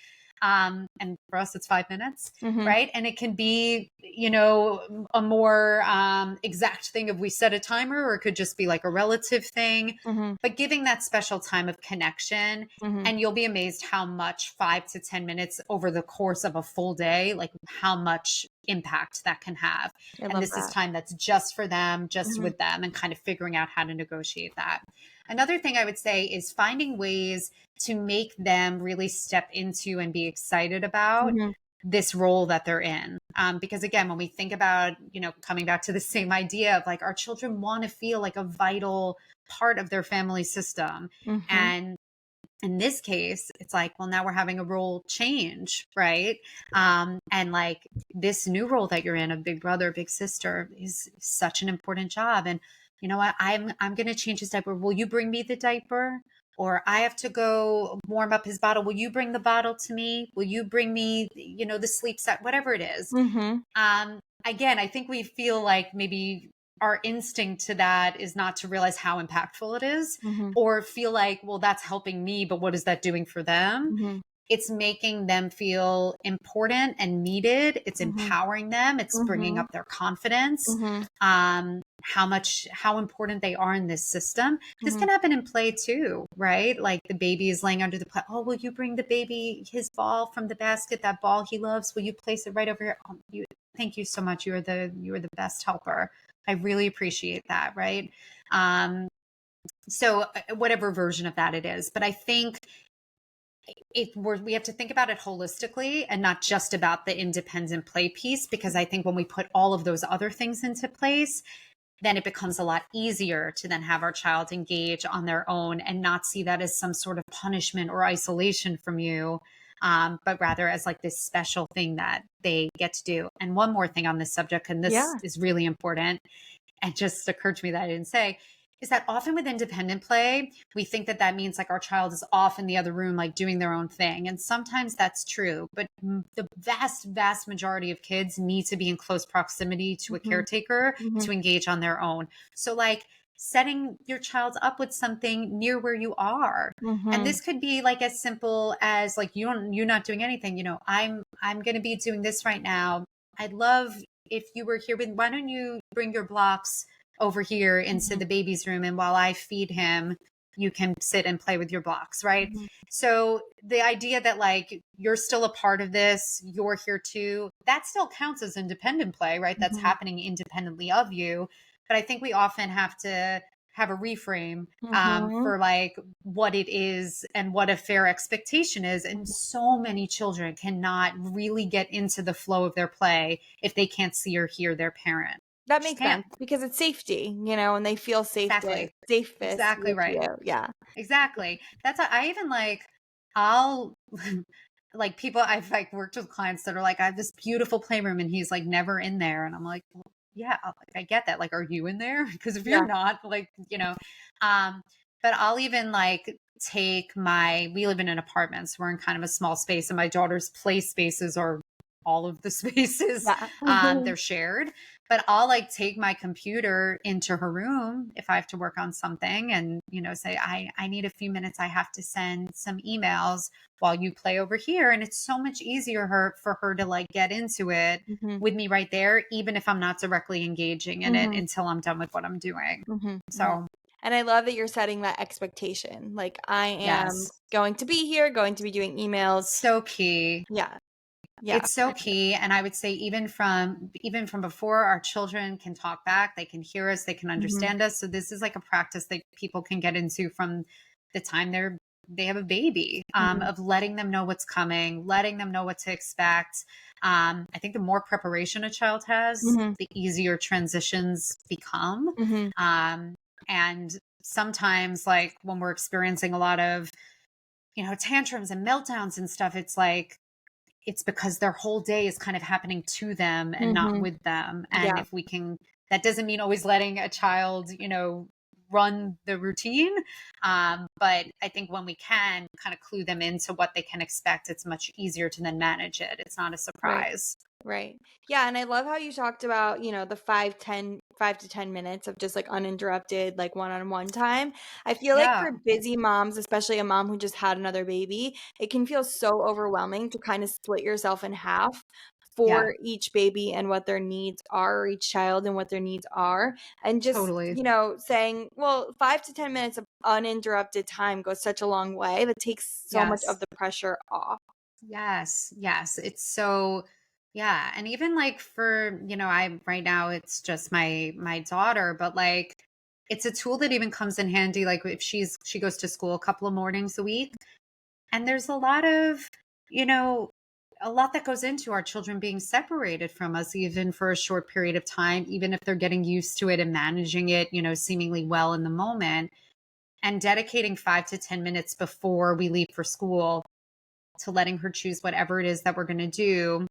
Speaker 2: And for us, it's 5 minutes,
Speaker 1: mhm,
Speaker 2: right? And it can be, a more exact thing if we set a timer, or it could just be like a relative thing.
Speaker 1: mhm,
Speaker 2: But giving that special time of connection,
Speaker 1: mhm.
Speaker 2: and you'll be amazed how much 5 to 10 minutes over the course of a full day, like how much impact that can have.
Speaker 1: I
Speaker 2: And
Speaker 1: love
Speaker 2: this is
Speaker 1: that.
Speaker 2: time that's just for them, just
Speaker 1: Mhm,
Speaker 2: with them, and kind of figuring out how to negotiate that. Another thing I would say is finding ways to make them really step into and be excited about
Speaker 1: mhm,
Speaker 2: this role that they're in. Because again, when we think about, coming back to the same idea of like our children want to feel like a vital part of their family system.
Speaker 1: mhm,
Speaker 2: And in this case, it's like, well, now we're having a role change, right? And like this new role that you're in, a big brother, big sister, is such an important job. And you know what? I'm going to change his diaper. Will you bring me the diaper? Or I have to go warm up his bottle. Will you bring the bottle to me? Will you bring me, the sleep set, whatever it is?
Speaker 1: mhm,
Speaker 2: Again, I think we feel like maybe our instinct to that is not to realize how impactful it is,
Speaker 1: mhm,
Speaker 2: or feel like, well, that's helping me, but what is that doing for them?
Speaker 1: mhm,
Speaker 2: It's making them feel important and needed. It's
Speaker 1: mhm,
Speaker 2: empowering them. It's bringing
Speaker 1: mhm,
Speaker 2: up their confidence.
Speaker 1: mhm,
Speaker 2: How important they are in this system. This
Speaker 1: mhm,
Speaker 2: can happen in play too, right? Like the baby is laying under the play. Oh, will you bring the baby his ball from the basket? That ball he loves. Will you place it right over here? Oh, thank you so much. You are the best helper. I really appreciate that. Right. So whatever version of that it is, but I think we have to think about it holistically and not just about the independent play piece, because I think when we put all of those other things into place, then it becomes a lot easier to then have our child engage on their own and not see that as some sort of punishment or isolation from you, but rather as like this special thing that they get to do. And one more thing on this subject, and this
Speaker 1: yeah,
Speaker 2: is really important, and just occurred to me that I didn't say, is that often with independent play, we think that that means like our child is off in the other room, like doing their own thing. And sometimes that's true, but the vast, vast majority of kids need to be in close proximity to a
Speaker 1: mhm,
Speaker 2: caretaker
Speaker 1: mhm,
Speaker 2: to engage on their own. So, like, setting your child up with something near where you are. And
Speaker 1: mhm,
Speaker 2: this could be like as simple as like you're not doing anything, I'm going to be doing this right now. I'd love if you were here, but why don't you bring your blocks over here into
Speaker 1: mhm,
Speaker 2: the baby's room, and while I feed him, you can sit and play with your blocks, right?
Speaker 1: mhm,
Speaker 2: So the idea that like you're still a part of this, you're here too, that still counts as independent play, right? That's
Speaker 1: mhm,
Speaker 2: happening independently of you. But I think we often have to have a reframe,
Speaker 1: mhm.
Speaker 2: for like what it is and what a fair expectation is. And so many children cannot really get into the flow of their play if they can't see or hear their parent.
Speaker 1: That
Speaker 2: Just
Speaker 1: makes
Speaker 2: can't.
Speaker 1: sense because it's safety, and they feel
Speaker 2: Exactly.
Speaker 1: safest
Speaker 2: Exactly
Speaker 1: with
Speaker 2: right.
Speaker 1: you. Yeah.
Speaker 2: Exactly. That's why I even like, I'll like people I've like worked with clients that are like, I have this beautiful playroom and he's like never in there. And I'm like, well, yeah, like, I get that. Like, are you in there? Because if you're
Speaker 1: Yeah.
Speaker 2: not, like, um, but I'll even like we live in an apartment, so we're in kind of a small space, and my daughter's play spaces are all of the spaces.
Speaker 1: Yeah.
Speaker 2: They're shared, but I'll like take my computer into her room if I have to work on something and, say, I need a few minutes. I have to send some emails while you play over here. And it's so much easier for her to like get into it
Speaker 1: Mhm.
Speaker 2: with me right there, even if I'm not directly engaging in it
Speaker 1: Mhm.
Speaker 2: until I'm done with what I'm doing.
Speaker 1: Mhm. Mhm.
Speaker 2: So
Speaker 1: And I love that you're setting that expectation. Like, I am
Speaker 2: yes,
Speaker 1: going to be here, going to be doing emails.
Speaker 2: so key.
Speaker 1: Yeah. Yeah,
Speaker 2: It's so
Speaker 1: for sure.
Speaker 2: key, and I would say even from before, our children can talk back, they can hear us, they can
Speaker 1: Mhm.
Speaker 2: understand us. So this is like a practice that people can get into from the time they have a baby,
Speaker 1: Mhm.
Speaker 2: of letting them know what's coming, letting them know what to expect. I think the more preparation a child has,
Speaker 1: Mhm.
Speaker 2: the easier transitions become.
Speaker 1: Mhm.
Speaker 2: Um, and sometimes, like when we're experiencing a lot of tantrums and meltdowns and stuff, it's like it's because their whole day is kind of happening to them and not
Speaker 1: Mhm.
Speaker 2: with them. And
Speaker 1: Yeah.
Speaker 2: if we can, that doesn't mean always letting a child, run the routine. But I think when we can kind of clue them into what they can expect, it's much easier to then manage it. It's not a
Speaker 1: Right.
Speaker 2: surprise.
Speaker 1: Right. Yeah, and I love how you talked about, the 5 to 10 minutes of just like uninterrupted, like one-on-one time. I feel like
Speaker 2: Yeah.
Speaker 1: for busy moms, especially a mom who just had another baby, it can feel so overwhelming to kind of split yourself in half
Speaker 2: Yeah.
Speaker 1: for each baby and what their needs are, or each child and what their needs are. And just,
Speaker 2: Totally.
Speaker 1: saying, well, 5 to 10 minutes of uninterrupted time goes such a long way that takes so much of
Speaker 2: Yes.
Speaker 1: the pressure off.
Speaker 2: Yes, yes. It's so yeah, and even like for, I right now it's just my daughter, but like it's a tool that even comes in handy like if she goes to school a couple of mornings a week. And there's you know, a lot that goes into our children being separated from us even for a short period of time, even if they're getting used to it and managing it, seemingly well in the moment. And dedicating 5 to 10 minutes before we leave for school to letting her choose whatever it is that we're going to do.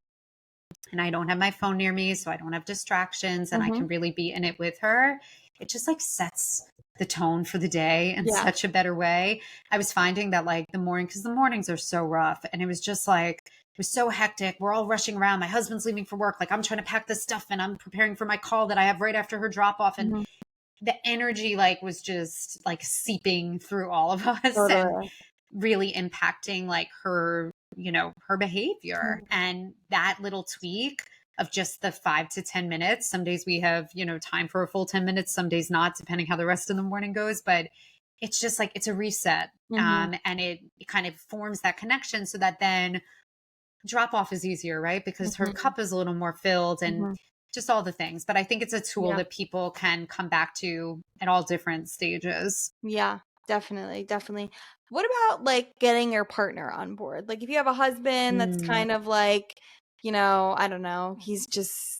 Speaker 2: And I don't have my phone near me, so I don't have distractions and I
Speaker 1: Mhm.
Speaker 2: can really be in it with her. It just like sets the tone for the day in
Speaker 1: Yeah.
Speaker 2: such a better way. I was finding that like because the mornings are so rough and it was just like, it was so hectic. We're all rushing around. My husband's leaving for work. Like I'm trying to pack this stuff and I'm preparing for my call that I have right after her drop off. And
Speaker 1: Mhm.
Speaker 2: the energy like was just like seeping through all of us. And
Speaker 1: Totally.
Speaker 2: really impacting like her behavior.
Speaker 1: Mhm.
Speaker 2: And that little tweak of just the 5 to 10 minutes, some days we have time for a full 10 minutes, some days not, depending how the rest of the morning goes, but it's just like it's a reset.
Speaker 1: Mhm.
Speaker 2: And it kind of forms that connection so that then drop off is easier, right? Because her
Speaker 1: Mhm.
Speaker 2: cup is a little more filled and
Speaker 1: Mhm.
Speaker 2: just all the things. But I think it's a tool
Speaker 1: Yeah.
Speaker 2: that people can come back to at all different stages.
Speaker 1: Yeah. Definitely. Definitely. What about like getting your partner on board? Like if you have a husband that's
Speaker 2: Mm,
Speaker 1: kind of like, I don't know, he's just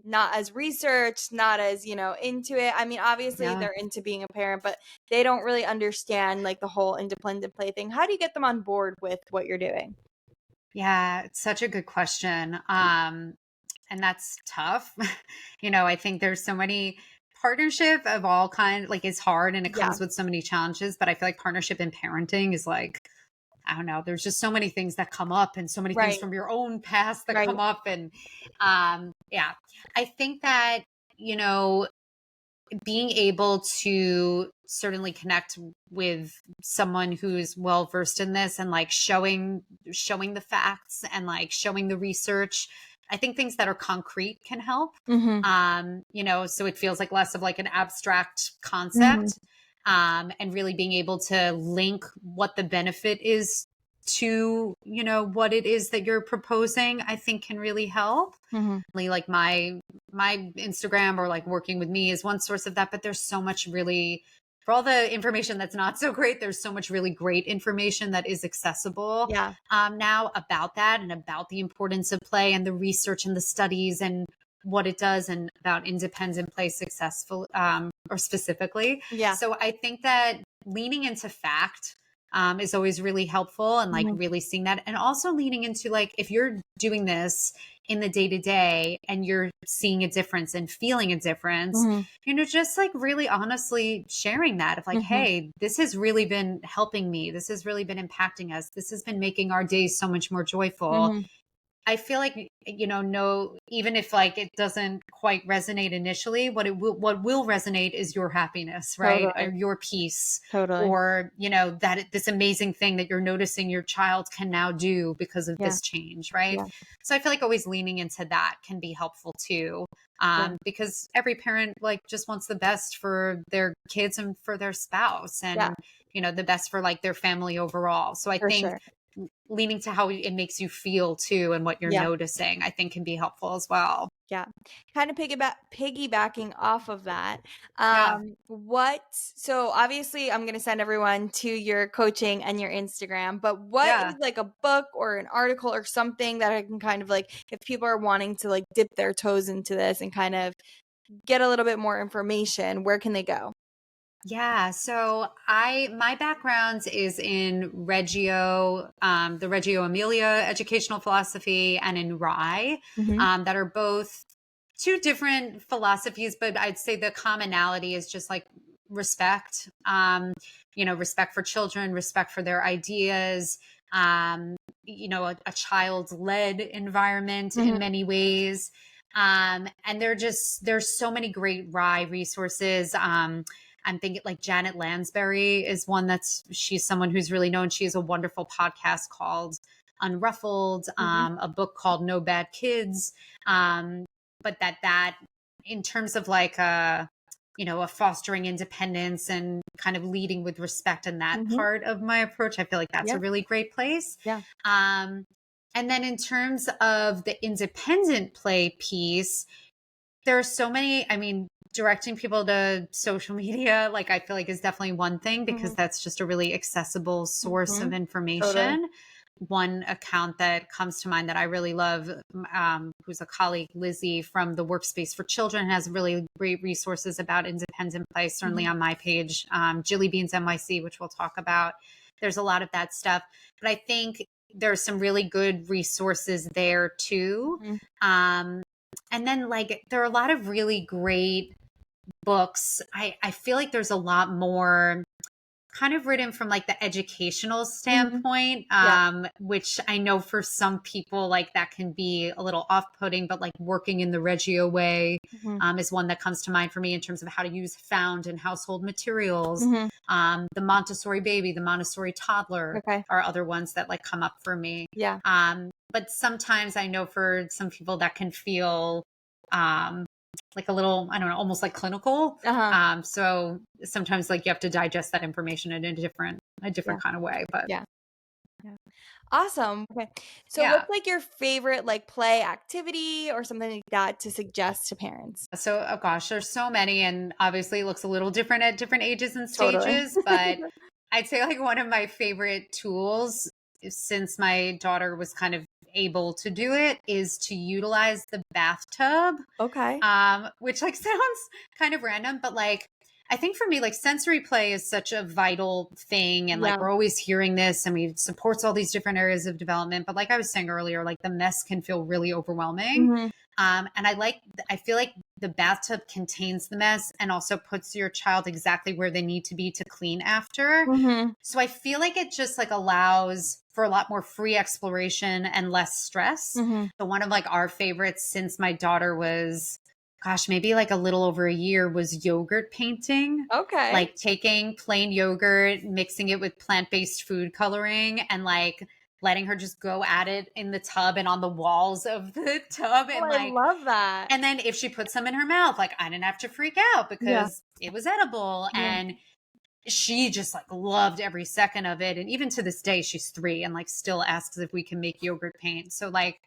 Speaker 1: not as researched, not as, into it. I mean, obviously
Speaker 2: yeah.
Speaker 1: they're into being a parent, but they don't really understand like the whole independent play thing. How do you get them on board with what you're doing?
Speaker 2: Yeah, it's such a good question. And that's tough. I think there's so many partnership of all kind like it's hard and it
Speaker 1: Yeah.
Speaker 2: comes with so many challenges, but I feel like partnership in parenting is like I don't know, there's just so many things that come up and so many things
Speaker 1: Right.
Speaker 2: from your own past that
Speaker 1: Right.
Speaker 2: come up and yeah. I think that, you know, being able to certainly connect with someone who's well versed in this and like showing the facts and like showing the research, I think things that are concrete can help.
Speaker 1: Mhm.
Speaker 2: So it feels like less of like an abstract
Speaker 1: Mhm.
Speaker 2: concept, and really being able to link what the benefit is to what it is that you're proposing, I think can really help.
Speaker 1: Mhm.
Speaker 2: Like my Instagram or like working with me is one source of that, but there's so much really for all the information that's not so great, there's so much really great information that is accessible
Speaker 1: Yeah.
Speaker 2: now about that and about the importance of play and the research and the studies and what it does and about independent play successful or specifically.
Speaker 1: Yeah.
Speaker 2: So I think that leaning into fact is always really helpful and like
Speaker 1: Mhm.
Speaker 2: really seeing that and also leaning into like if you're doing this in the day to day and you're seeing a difference and feeling a difference,
Speaker 1: Mhm.
Speaker 2: just like really honestly sharing that of like,
Speaker 1: Mhm.
Speaker 2: hey, this has really been helping me. This has really been impacting us. This has been making our days so much more joyful.
Speaker 1: Mhm.
Speaker 2: I feel like, no, even if like it doesn't quite resonate initially, what will resonate is your happiness, right? Or
Speaker 1: Totally.
Speaker 2: your peace,
Speaker 1: Totally.
Speaker 2: or, this amazing thing that you're noticing your child can now do because of
Speaker 1: Yeah.
Speaker 2: this change, right?
Speaker 1: Yeah.
Speaker 2: So I feel like always leaning into that can be helpful too.
Speaker 1: Yeah.
Speaker 2: Because every parent like just wants the best for their kids and for their spouse,
Speaker 1: Yeah.
Speaker 2: and, the best for like their family overall. So I
Speaker 1: For
Speaker 2: think
Speaker 1: sure.
Speaker 2: leaning to how it makes you feel too and what you're
Speaker 1: Yeah.
Speaker 2: noticing, I think can be helpful as well.
Speaker 1: Yeah. Kind of piggybacking off of that.
Speaker 2: Yeah.
Speaker 1: So obviously I'm going to send everyone to your coaching and your Instagram, but what is
Speaker 2: Yeah.
Speaker 1: like a book or an article or something that I can kind of like, if people are wanting to like dip their toes into this and kind of get a little bit more information, where can they go?
Speaker 2: Yeah. So my background is in the Reggio Emilia educational philosophy, and in Rye,
Speaker 1: Hmm.
Speaker 2: that are both two different philosophies, but I'd say the commonality is just like respect, respect for children, respect for their ideas, a child-led environment in
Speaker 1: Hmm.
Speaker 2: many ways. And there's so many great Rye resources. I'm thinking like Janet Lansbury is one she's someone who's really known. She has a wonderful podcast called Unruffled,
Speaker 1: Hmm.
Speaker 2: a book called No Bad Kids. But that in terms of like a fostering independence and kind of leading with respect in that
Speaker 1: Hmm.
Speaker 2: part of my approach, I feel like that's a
Speaker 1: Yeah.
Speaker 2: really great place.
Speaker 1: Yeah.
Speaker 2: Um, and then in terms of the independent play piece, there are so many, I mean, directing people to social media, like I feel like is definitely one thing, because
Speaker 1: Hmm.
Speaker 2: that's just a really accessible source
Speaker 1: Hmm.
Speaker 2: of
Speaker 1: Totally.
Speaker 2: information. One account that comes to mind that I really love, who's a colleague, Lizzie from the Workspace for Children, has really great resources about independent play. Certainly
Speaker 1: Hmm.
Speaker 2: on my page, Jilly Beans NYC, which we'll talk about. There's a lot of that stuff, but I think there's some really good resources there too.
Speaker 1: Hmm.
Speaker 2: Um, and then like there are a lot of really great books. I feel like there's a lot more kind of written from like the educational
Speaker 1: Hmm.
Speaker 2: standpoint,
Speaker 1: Yeah.
Speaker 2: which I know for some people like that can be a little off-putting, but like Working in the Reggio Way
Speaker 1: Hmm.
Speaker 2: is one that comes to mind for me in terms of how to use found and household materials.
Speaker 1: Hmm.
Speaker 2: The Montessori Baby, the Montessori Toddler
Speaker 1: Okay.
Speaker 2: are other ones that like come up for me.
Speaker 1: Yeah.
Speaker 2: But sometimes I know for some people that can feel um, like a little, I don't know, almost like clinical.
Speaker 1: Uh-huh.
Speaker 2: So sometimes like you have to digest that information in a
Speaker 1: Yeah.
Speaker 2: different kind of way. But
Speaker 1: Yeah. Yeah. Awesome. Okay. So
Speaker 2: yeah.
Speaker 1: what's like your favorite like play activity or something like that to suggest to parents?
Speaker 2: So, oh gosh, there's so many, and obviously it looks a little different at different ages and
Speaker 1: Totally.
Speaker 2: stages. But I'd say like one of my favorite tools, since my daughter was kind of able to do it, is to utilize the bathtub,
Speaker 1: Okay.
Speaker 2: which like sounds kind of random, but like I think for me, like sensory play is such a vital thing. And like
Speaker 1: Yeah.
Speaker 2: we're always hearing this, and we supports all these different areas of development. But like I was saying earlier, like the mess can feel really overwhelming.
Speaker 1: Hmm.
Speaker 2: And I feel like the bathtub contains the mess and also puts your child exactly where they need to be to clean after.
Speaker 1: Hmm.
Speaker 2: So I feel like it just like allows for a lot more free exploration and less stress.
Speaker 1: Hmm.
Speaker 2: So one of like our favorites since my daughter was, gosh, maybe like a little over a year, was yogurt painting.
Speaker 1: Okay.
Speaker 2: Like taking plain yogurt, mixing it with plant-based food coloring, and like letting her just go at it in the tub and on the walls of the tub.
Speaker 1: Oh,
Speaker 2: And
Speaker 1: I
Speaker 2: like,
Speaker 1: love that.
Speaker 2: and then if she put some in her mouth, like I didn't have to freak out
Speaker 1: Yeah.
Speaker 2: because it was edible.
Speaker 1: Yeah.
Speaker 2: And she just like loved every second of it. And even to this day, she's 3 and like still asks if we can make yogurt paint. So like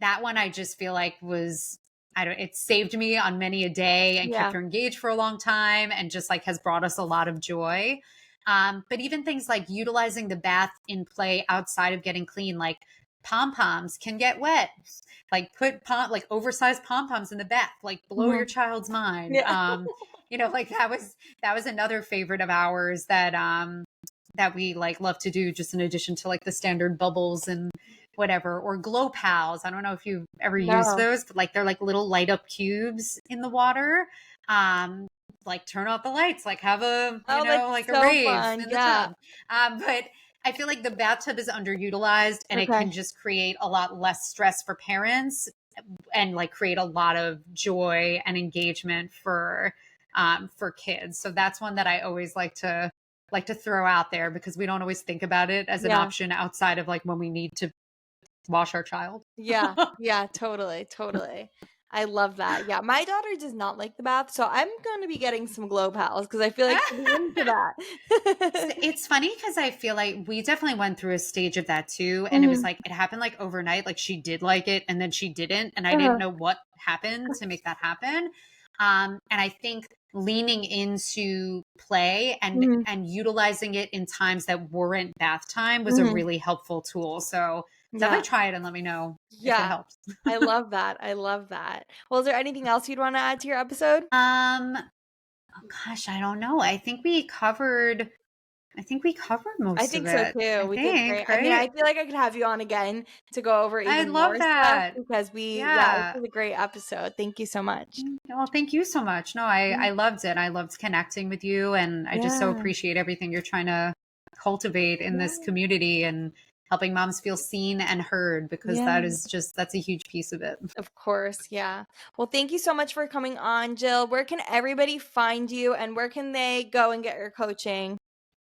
Speaker 2: that one, I just feel like was, I don't, it saved me on many a day and kept
Speaker 1: Yeah.
Speaker 2: her engaged for a long time, and just like has brought us a lot of joy. But even things like utilizing the bath in play outside of getting clean, like pom poms can get wet. Like put like oversized pom poms in the bath, like blow
Speaker 1: Hmm.
Speaker 2: your child's mind.
Speaker 1: Yeah.
Speaker 2: Like that was another favorite of ours that we like love to do, just in addition to like the standard bubbles and whatever, or glow pals. I don't know if you've ever used
Speaker 1: No.
Speaker 2: those, but like they're like little light up cubes in the water. Like turn off the lights, like have a,
Speaker 1: Oh, that's
Speaker 2: like a
Speaker 1: so
Speaker 2: rave
Speaker 1: fun.
Speaker 2: in the
Speaker 1: Yeah.
Speaker 2: tub. But I feel like the bathtub is underutilized, and it
Speaker 1: Okay.
Speaker 2: can just create a lot less stress for parents and like create a lot of joy and engagement for kids. So that's one that I always like to throw out there because we don't always think about it as an
Speaker 1: Yeah.
Speaker 2: option outside of like when we need to wash our child.
Speaker 1: Yeah. Yeah, totally, totally. I love that. Yeah, my daughter does not like the bath, so I'm gonna be getting some glow pals because I feel like she'll be into that.
Speaker 2: It's funny because I feel like we definitely went through a stage of that too. And it was
Speaker 1: Mhm.
Speaker 2: like, it happened like overnight. Like she did like it and then she didn't. And I didn't
Speaker 1: Uh-huh.
Speaker 2: know what happened to make that happen. And I think leaning into play
Speaker 1: Mhm.
Speaker 2: and utilizing it in times that weren't bath time was a
Speaker 1: Mhm.
Speaker 2: really helpful tool. So
Speaker 1: Yeah.
Speaker 2: definitely try it and let me know if it
Speaker 1: Yeah.
Speaker 2: helps.
Speaker 1: I love that. I love that. Well, is there anything else you'd wanna add to your episode?
Speaker 2: Oh gosh, I don't know. I think we covered
Speaker 1: I
Speaker 2: most of
Speaker 1: think so
Speaker 2: it.
Speaker 1: too.
Speaker 2: I
Speaker 1: We did great.
Speaker 2: think,
Speaker 1: I mean, I
Speaker 2: right?
Speaker 1: feel like I could have you on again to go over
Speaker 2: I
Speaker 1: even
Speaker 2: love
Speaker 1: more stuff
Speaker 2: that.
Speaker 1: because this
Speaker 2: Yeah.
Speaker 1: was a great episode. Thank you so much.
Speaker 2: Well, thank you so much. No,
Speaker 1: Mm.
Speaker 2: I loved it. I loved connecting with you, and I just so
Speaker 1: Yeah.
Speaker 2: appreciate everything you're trying to cultivate in this
Speaker 1: Yeah.
Speaker 2: community and helping moms feel seen and heard because
Speaker 1: Yeah.
Speaker 2: that is just that's a huge piece of it.
Speaker 1: Of course. Yeah. Well, thank you so much for coming on, Jill. Where can everybody find you and where can they go and get your coaching?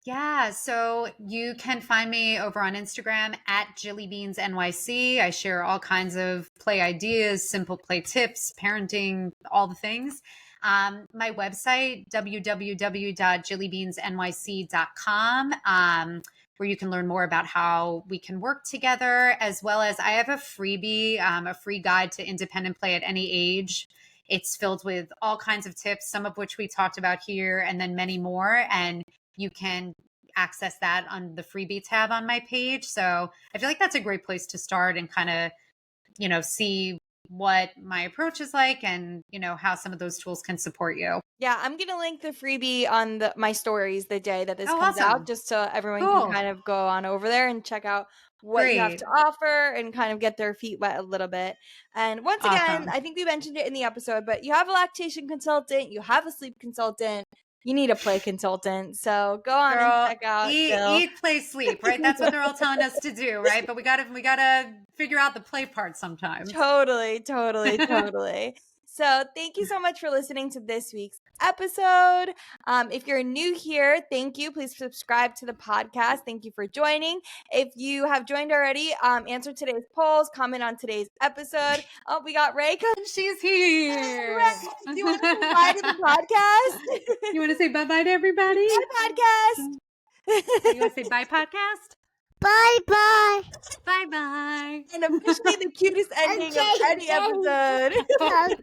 Speaker 2: Yeah, so you can find me over on Instagram at JillyBeansNYC. NYC. I share all kinds of play ideas, simple play tips, parenting, all the things. My website, www.jillybeansnyc.com, where you can learn more about how we can work together, as well as I have a freebie, a free guide to independent play at any age. It's filled with all kinds of tips, some of which we talked about here, and then many more. And you can access that on the freebie tab on my page. So I feel like that's a great place to start and kind of, see what my approach is like and, how some of those tools can support you.
Speaker 1: Yeah, I'm gonna link the freebie on my stories the day that this
Speaker 2: Oh,
Speaker 1: comes out,
Speaker 2: awesome.
Speaker 1: just so everyone can
Speaker 2: Cool.
Speaker 1: kind of go on over there and check out what you have to
Speaker 2: Great.
Speaker 1: offer and kind of get their feet wet a little bit. And once again,
Speaker 2: Awesome.
Speaker 1: I think we mentioned it in the episode, but you have a lactation consultant, you have a sleep consultant, you need a play consultant. So go on and
Speaker 2: Girl,
Speaker 1: check out
Speaker 2: eat,
Speaker 1: Jill.
Speaker 2: eat, play, sleep, right? That's what they're all telling us to do, right? But we gotta figure out the play part sometimes.
Speaker 1: Totally, totally, totally. So, thank you so much for listening to this week's episode. If you're new here, thank you. Please subscribe to the podcast. Thank you for joining. If you have joined already, answer today's polls, comment on today's episode. Oh, we got Ray.
Speaker 2: She's
Speaker 1: Hey,
Speaker 2: here.
Speaker 1: Ray, do you want to say bye to the podcast?
Speaker 2: You want to say bye-bye to everybody?
Speaker 1: Bye,
Speaker 2: You want
Speaker 1: podcast.
Speaker 2: to say bye, podcast?
Speaker 3: Bye bye.
Speaker 2: Bye-bye.
Speaker 1: And officially the cutest ending of any episode.
Speaker 3: Okay.